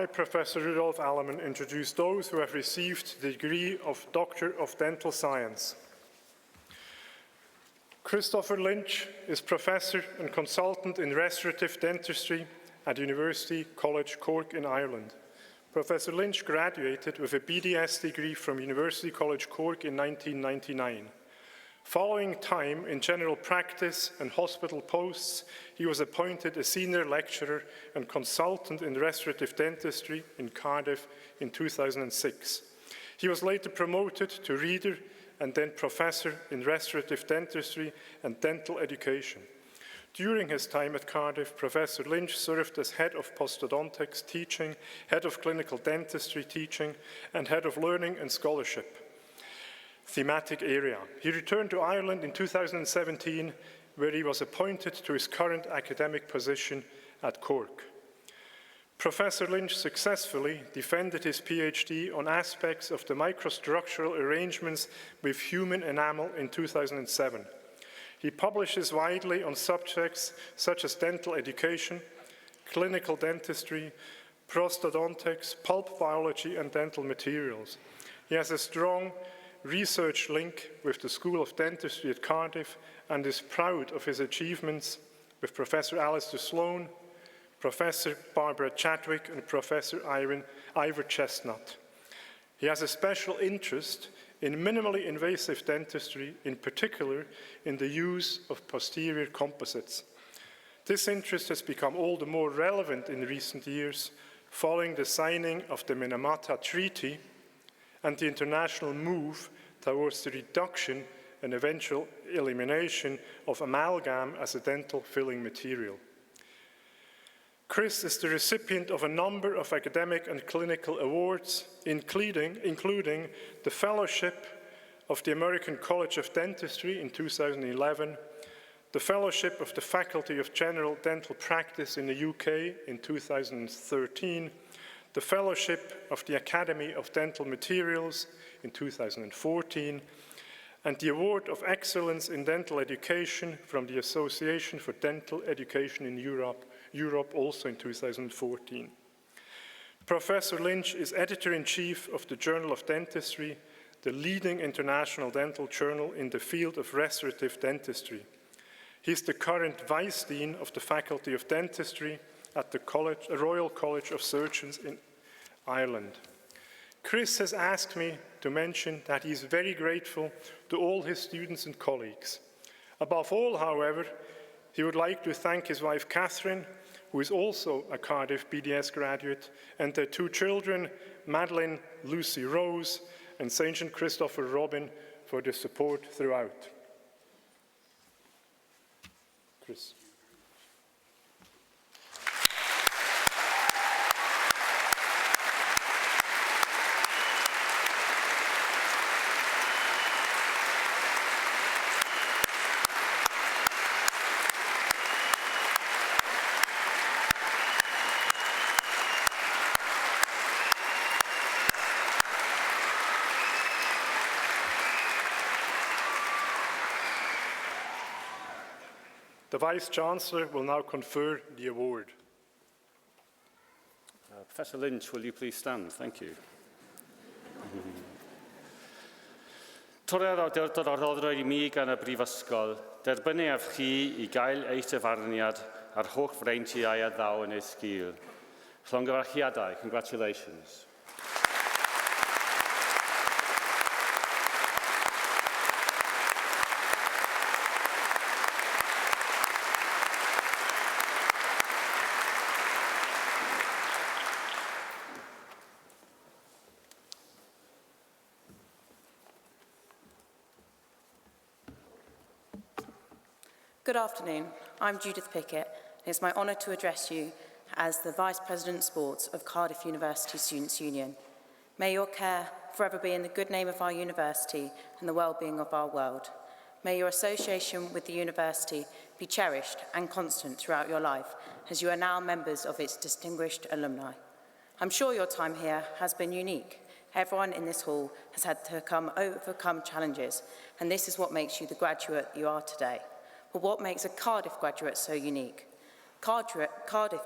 I, Professor Rudolf Allemann, introduce those who have received the degree of Doctor of Dental Science. Christopher Lynch is Professor and Consultant in Restorative Dentistry at University College Cork in Ireland. Professor Lynch graduated with a BDS degree from University College Cork in 1999. Following time in general practice and hospital posts, he was appointed a senior lecturer and consultant in restorative dentistry in Cardiff in 2006. He was later promoted to reader and then professor in restorative dentistry and dental education. During his time at Cardiff, Professor Lynch served as head of postodontics teaching, head of clinical dentistry teaching, and head of learning and scholarship thematic area. He returned to Ireland in 2017, where he was appointed to his current academic position at Cork. Professor Lynch successfully defended his PhD on aspects of the microstructural arrangements with human enamel in 2007. He publishes widely on subjects such as dental education, clinical dentistry, prosthodontics, pulp biology, and dental materials. He has a strong research link with the School of Dentistry at Cardiff and is proud of his achievements with Professor Alistair Sloan, Professor Barbara Chadwick, and Professor Ivor Chestnut. He has a special interest in minimally invasive dentistry, in particular in the use of posterior composites. This interest has become all the more relevant in recent years following the signing of the Minamata Treaty and the international move towards the reduction and eventual elimination of amalgam as a dental filling material. Chris is the recipient of a number of academic and clinical awards, including the Fellowship of the American College of Dentistry in 2011, the Fellowship of the Faculty of General Dental Practice in the UK in 2013, the Fellowship of the Academy of Dental Materials in 2014, and the Award of Excellence in Dental Education from the Association for Dental Education in Europe also in 2014. Professor Lynch is Editor-in-Chief of the Journal of Dentistry, the leading international dental journal in the field of restorative dentistry. He is the current Vice Dean of the Faculty of Dentistry at the Royal College of Surgeons in Ireland. Chris has asked me to mention that he is very grateful to all his students and colleagues. Above all, however, he would like to thank his wife Catherine, who is also a Cardiff BDS graduate, and their two children, Madeline Lucy Rose and St. John Christopher Robin, for their support throughout. Chris. The Vice-Chancellor will now confer the award. Professor Lynch, will you please stand? Thank you. Torri'r awdurdod o'r i mi gan y Brifysgol, derbynaf chi I gael eich dyfarniad ar holl freintiau a ddaw yn ei sgil. Llongyfarchiadau, congratulations. Good afternoon. I'm Judith Pickett, and it's my honour to address you as the Vice President Sports of Cardiff University Students' Union. May your care forever be in the good name of our university and the well-being of our world. May your association with the university be cherished and constant throughout your life, as you are now members of its distinguished alumni. I'm sure your time here has been unique. Everyone in this hall has had to overcome challenges, and this is what makes you the graduate you are today. But what makes a Cardiff graduate so unique? Cardiff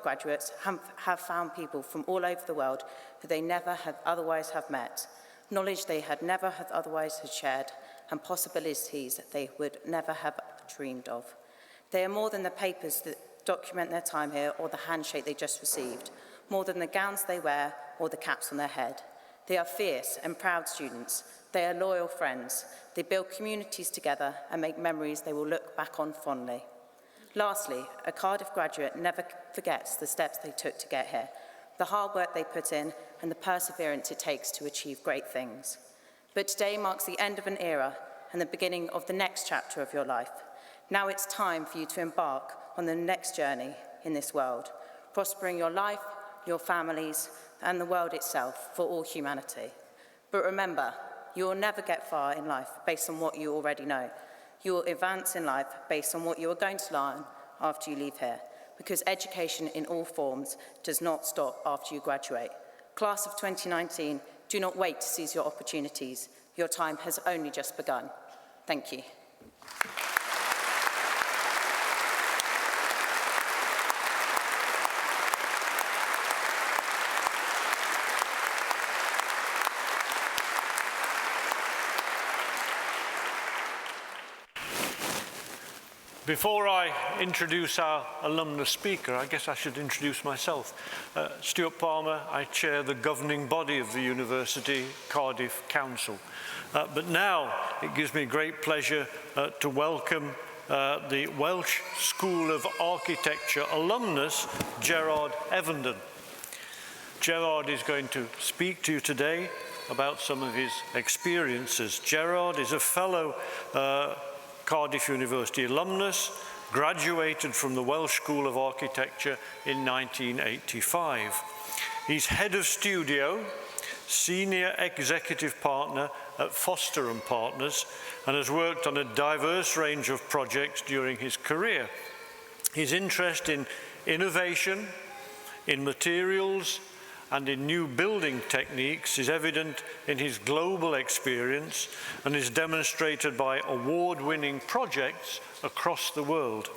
graduates have found people from all over the world who they never had otherwise have met, knowledge they had never had otherwise had shared, and possibilities they would never have dreamed of. They are more than the papers that document their time here or the handshake they just received, more than the gowns they wear or the caps on their head. They are fierce and proud students. They are loyal friends. They build communities together and make memories they will look back on fondly. Lastly, a Cardiff graduate never forgets the steps they took to get here, the hard work they put in, and the perseverance it takes to achieve great things. But today marks the end of an era and the beginning of the next chapter of your life. Now it's time for you to embark on the next journey in this world, prospering your life, your families, and the world itself for all humanity. But remember, you will never get far in life based on what you already know. You will advance in life based on what you are going to learn after you leave here, because education in all forms does not stop after you graduate. Class of 2019, do not wait to seize your opportunities. Your time has only just begun. Thank you. Before I introduce our alumnus speaker, I guess I should introduce myself. Stuart Palmer, I chair the governing body of the University Cardiff Council. But now it gives me great pleasure to welcome the Welsh School of Architecture alumnus, Gerard Evenden. Gerard is going to speak to you today about some of his experiences. Gerard is a fellow Cardiff University alumnus, graduated from the Welsh School of Architecture in 1985. He's head of studio, senior executive partner at Foster & Partners and has worked on a diverse range of projects during his career. His interest in innovation, in materials, and in new building techniques is evident in his global experience and is demonstrated by award-winning projects across the world.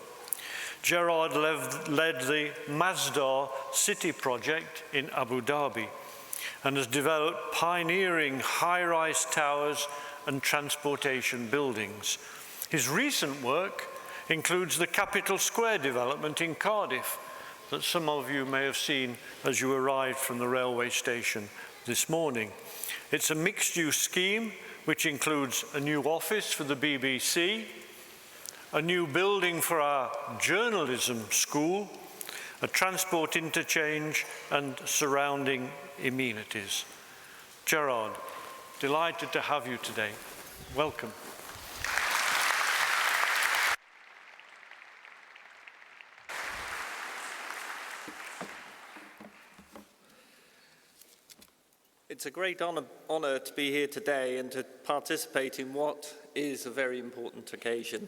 Gerard led the Masdar City project in Abu Dhabi and has developed pioneering high-rise towers and transportation buildings. His recent work includes the Capital Square development in Cardiff that some of you may have seen as you arrived from the railway station this morning. It's a mixed-use scheme which includes a new office for the BBC, a new building for our journalism school, a transport interchange and surrounding amenities. Gerard, delighted to have you today. Welcome. It's a great honour to be here today and to participate in what is a very important occasion.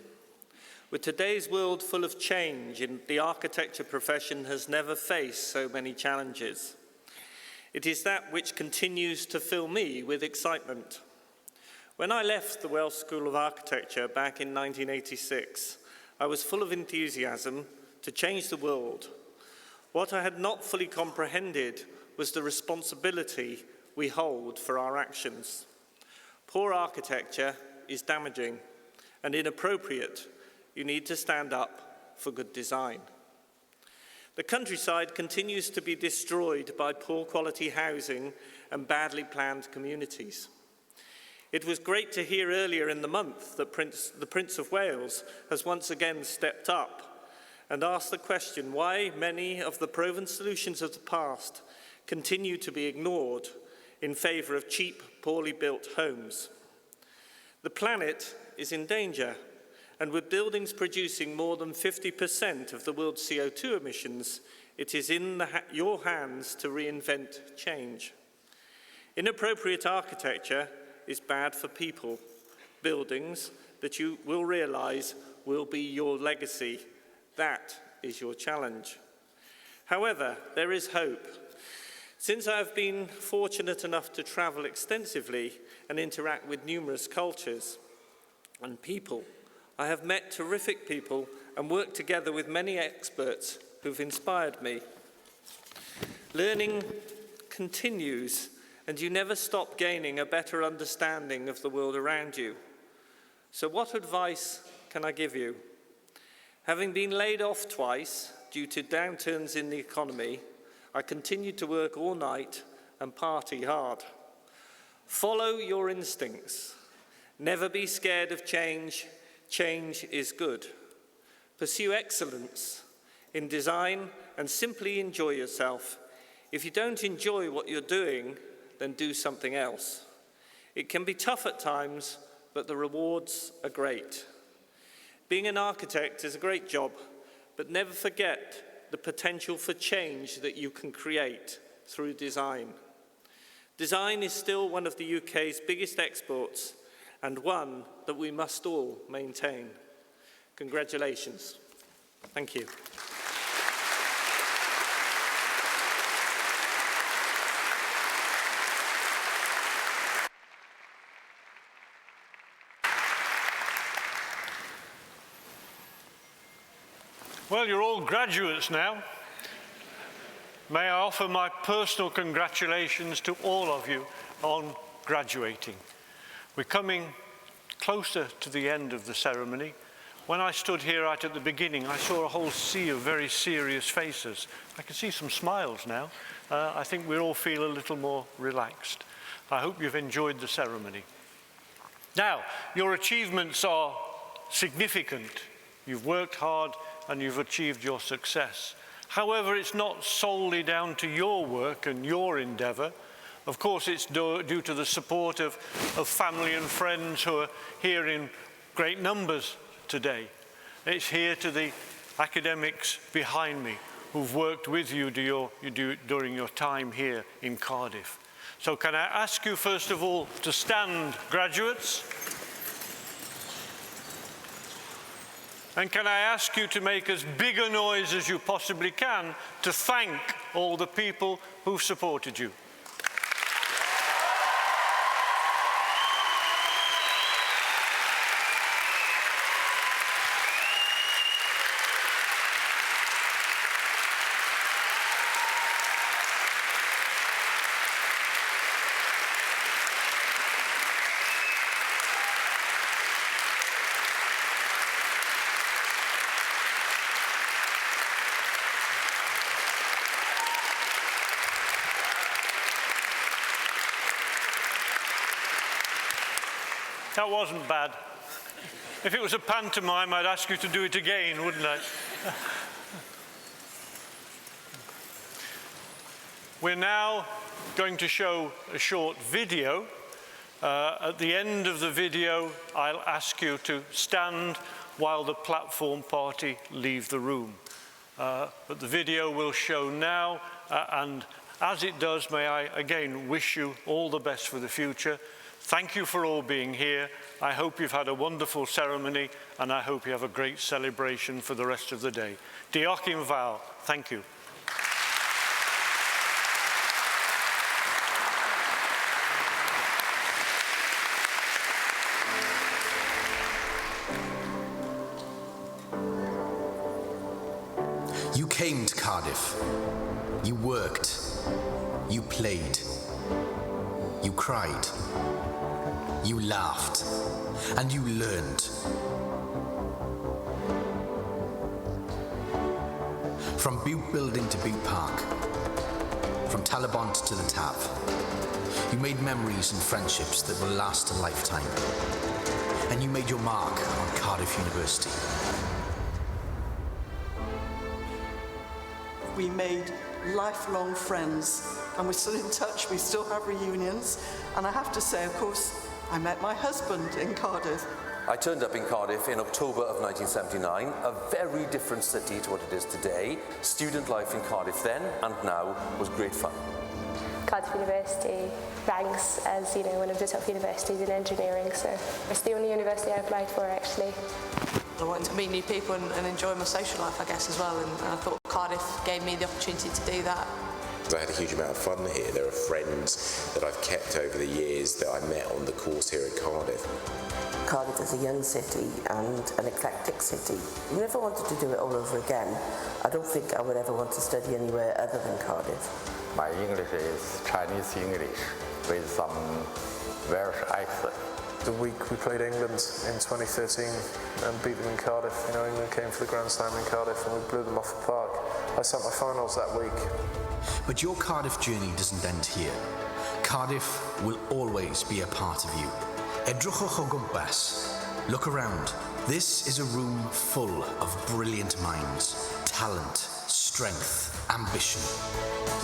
With today's world full of change, the architecture profession has never faced so many challenges. It is that which continues to fill me with excitement. When I left the Welsh School of Architecture back in 1986, I was full of enthusiasm to change the world. What I had not fully comprehended was the responsibility we hold for our actions. Poor architecture is damaging and inappropriate. You need to stand up for good design. The countryside continues to be destroyed by poor quality housing and badly planned communities. It was great to hear earlier in the month that the Prince of Wales has once again stepped up and asked the question why many of the proven solutions of the past continue to be ignored in favour of cheap, poorly built homes. The planet is in danger, and with buildings producing more than 50% of the world's CO2 emissions, it is in your hands to reinvent change. Inappropriate architecture is bad for people, buildings that you will realise will be your legacy. That is your challenge. However, there is hope. Since I have been fortunate enough to travel extensively and interact with numerous cultures and people, I have met terrific people and worked together with many experts who've inspired me. Learning continues, and you never stop gaining a better understanding of the world around you. So what advice can I give you? Having been laid off twice due to downturns in the economy, I continued to work all night and party hard. Follow your instincts. Never be scared of change. Change is good. Pursue excellence in design and simply enjoy yourself. If you don't enjoy what you're doing, then do something else. It can be tough at times, but the rewards are great. Being an architect is a great job, but never forget the potential for change that you can create through design. Design is still one of the UK's biggest exports and one that we must all maintain. Congratulations. Thank you. Well, you're all graduates now. May I offer my personal congratulations to all of you on graduating. We're coming closer to the end of the ceremony. When I stood here right at the beginning, I saw a whole sea of very serious faces. I can see some smiles now. I think we all feel a little more relaxed. I hope you've enjoyed the ceremony. Now, your achievements are significant. You've worked hard and you've achieved your success. However, it's not solely down to your work and your endeavour. Of course, it's due to the support of family and friends who are here in great numbers today. It's here to the academics behind me who've worked with you during your time here in Cardiff. So can I ask you first of all to stand, graduates? And can I ask you to make as big a noise as you possibly can to thank all the people who've supported you? That wasn't bad. If it was a pantomime, I'd ask you to do it again, wouldn't I? We're now going to show a short video. At the end of the video, I'll ask you to stand while the platform party leave the room. But the video will show now, and as it does, may I again wish you all the best for the future. Thank you for all being here. I hope you've had a wonderful ceremony, and I hope you have a great celebration for the rest of the day. Diolch yn fawr. Thank you. You came to Cardiff. You worked. You played. You cried. You laughed, and you learned. From Butte Building to Butte Park, from Talabont to the Tav, you made memories and friendships that will last a lifetime. And you made your mark on Cardiff University. We made lifelong friends, and we're still in touch. We still have reunions. And I have to say, of course, I met my husband in Cardiff. I turned up in Cardiff in October of 1979, a very different city to what it is today. Student life in Cardiff then and now was great fun. Cardiff University ranks as, one of the top universities in engineering, so it's the only university I applied for, actually. I wanted to meet new people and enjoy my social life, I guess, as well, and I thought Cardiff gave me the opportunity to do that. I had a huge amount of fun here. There are friends that I've kept over the years that I met on the course here at Cardiff. Cardiff is a young city and an eclectic city. I never wanted to do it all over again. I don't think I would ever want to study anywhere other than Cardiff. My English is Chinese English with some Welsh accent. The week we played England in 2013 and beat them in Cardiff, England came for the Grand Slam in Cardiff and we blew them off the park. I sent my finals that week. But your Cardiff journey doesn't end here. Cardiff will always be a part of you. Edrychwch o gwmpas. Look around. This is a room full of brilliant minds, talent, strength, ambition.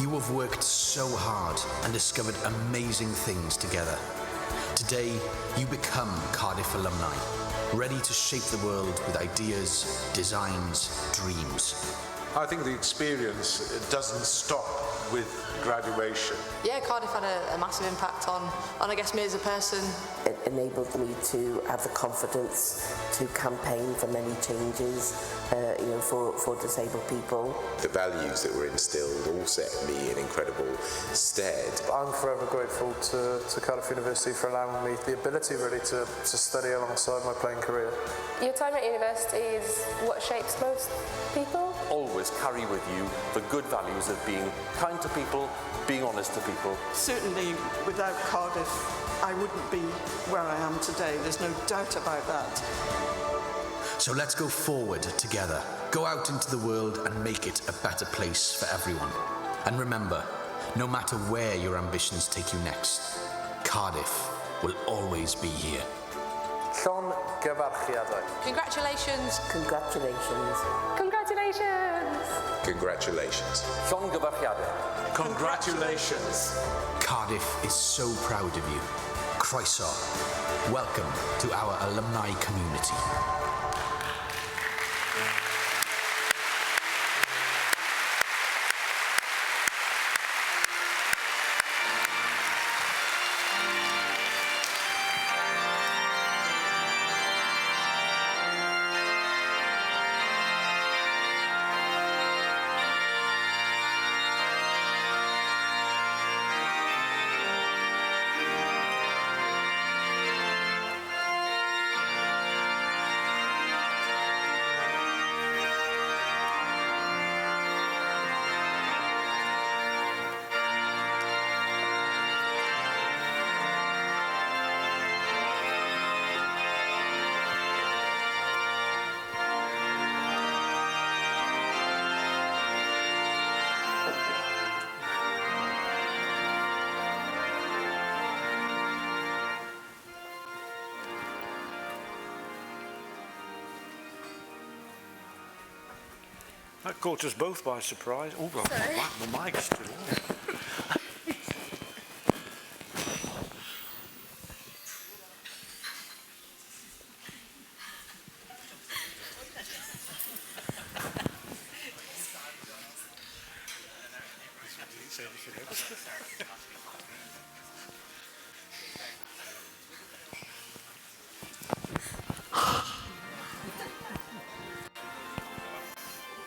You have worked so hard and discovered amazing things together. Today, you become Cardiff alumni, ready to shape the world with ideas, designs, dreams. I think the experience doesn't stop with graduation. Yeah, Cardiff had a massive impact on, I guess, me as a person. It enabled me to have the confidence to campaign for many changes, for disabled people. The values that were instilled all set me in incredible stead. I'm forever grateful to Cardiff University for allowing me the ability really to study alongside my playing career. Your time at university is what shapes most people? Always carry with you the good values of being kind to people, being honest to people. Certainly, without Cardiff, I wouldn't be where I am today. There's no doubt about that. So let's go forward together. Go out into the world and make it a better place for everyone. And remember, no matter where your ambitions take you next, Cardiff will always be here. Llongyfarchiadau. Congratulations. Congratulations. Congratulations. Congratulations. Llongyfarchiadau. Congratulations. Cardiff is so proud of you. Croeso. Welcome to our alumni community. That caught us both by surprise. Oh, well, my mic's still on.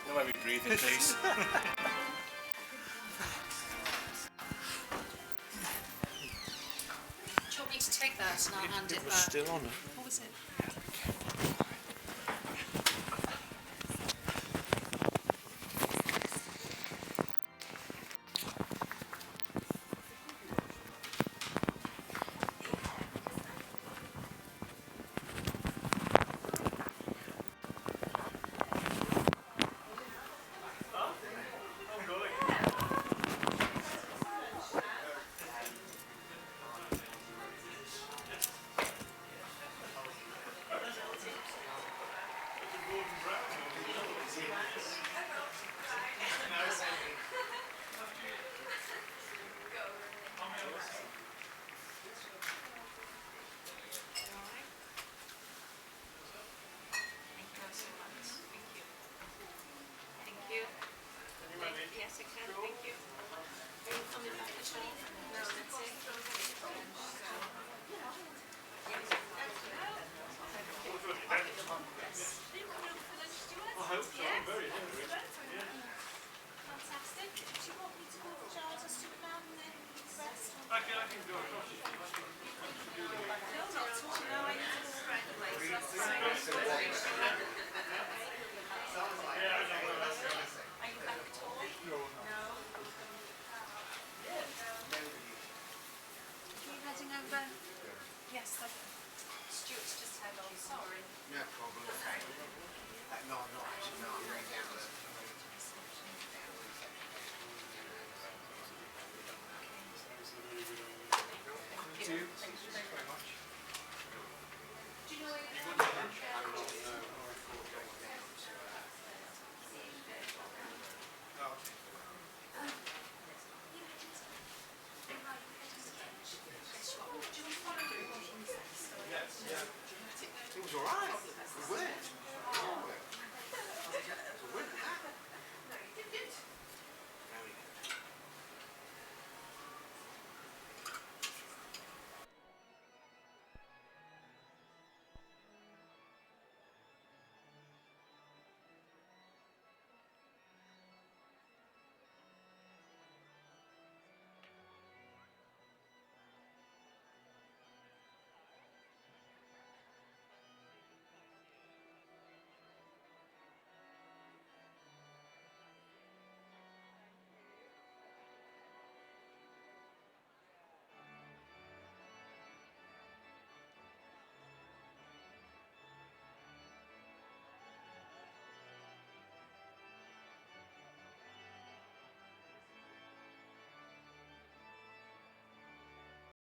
No way we breathe in peace. Do you want me to take that and I'll hand it back? Still on it. What was it? Yes, Stuart's just had on. Sorry. No problem. No, I'm not actually. No, I'm going down.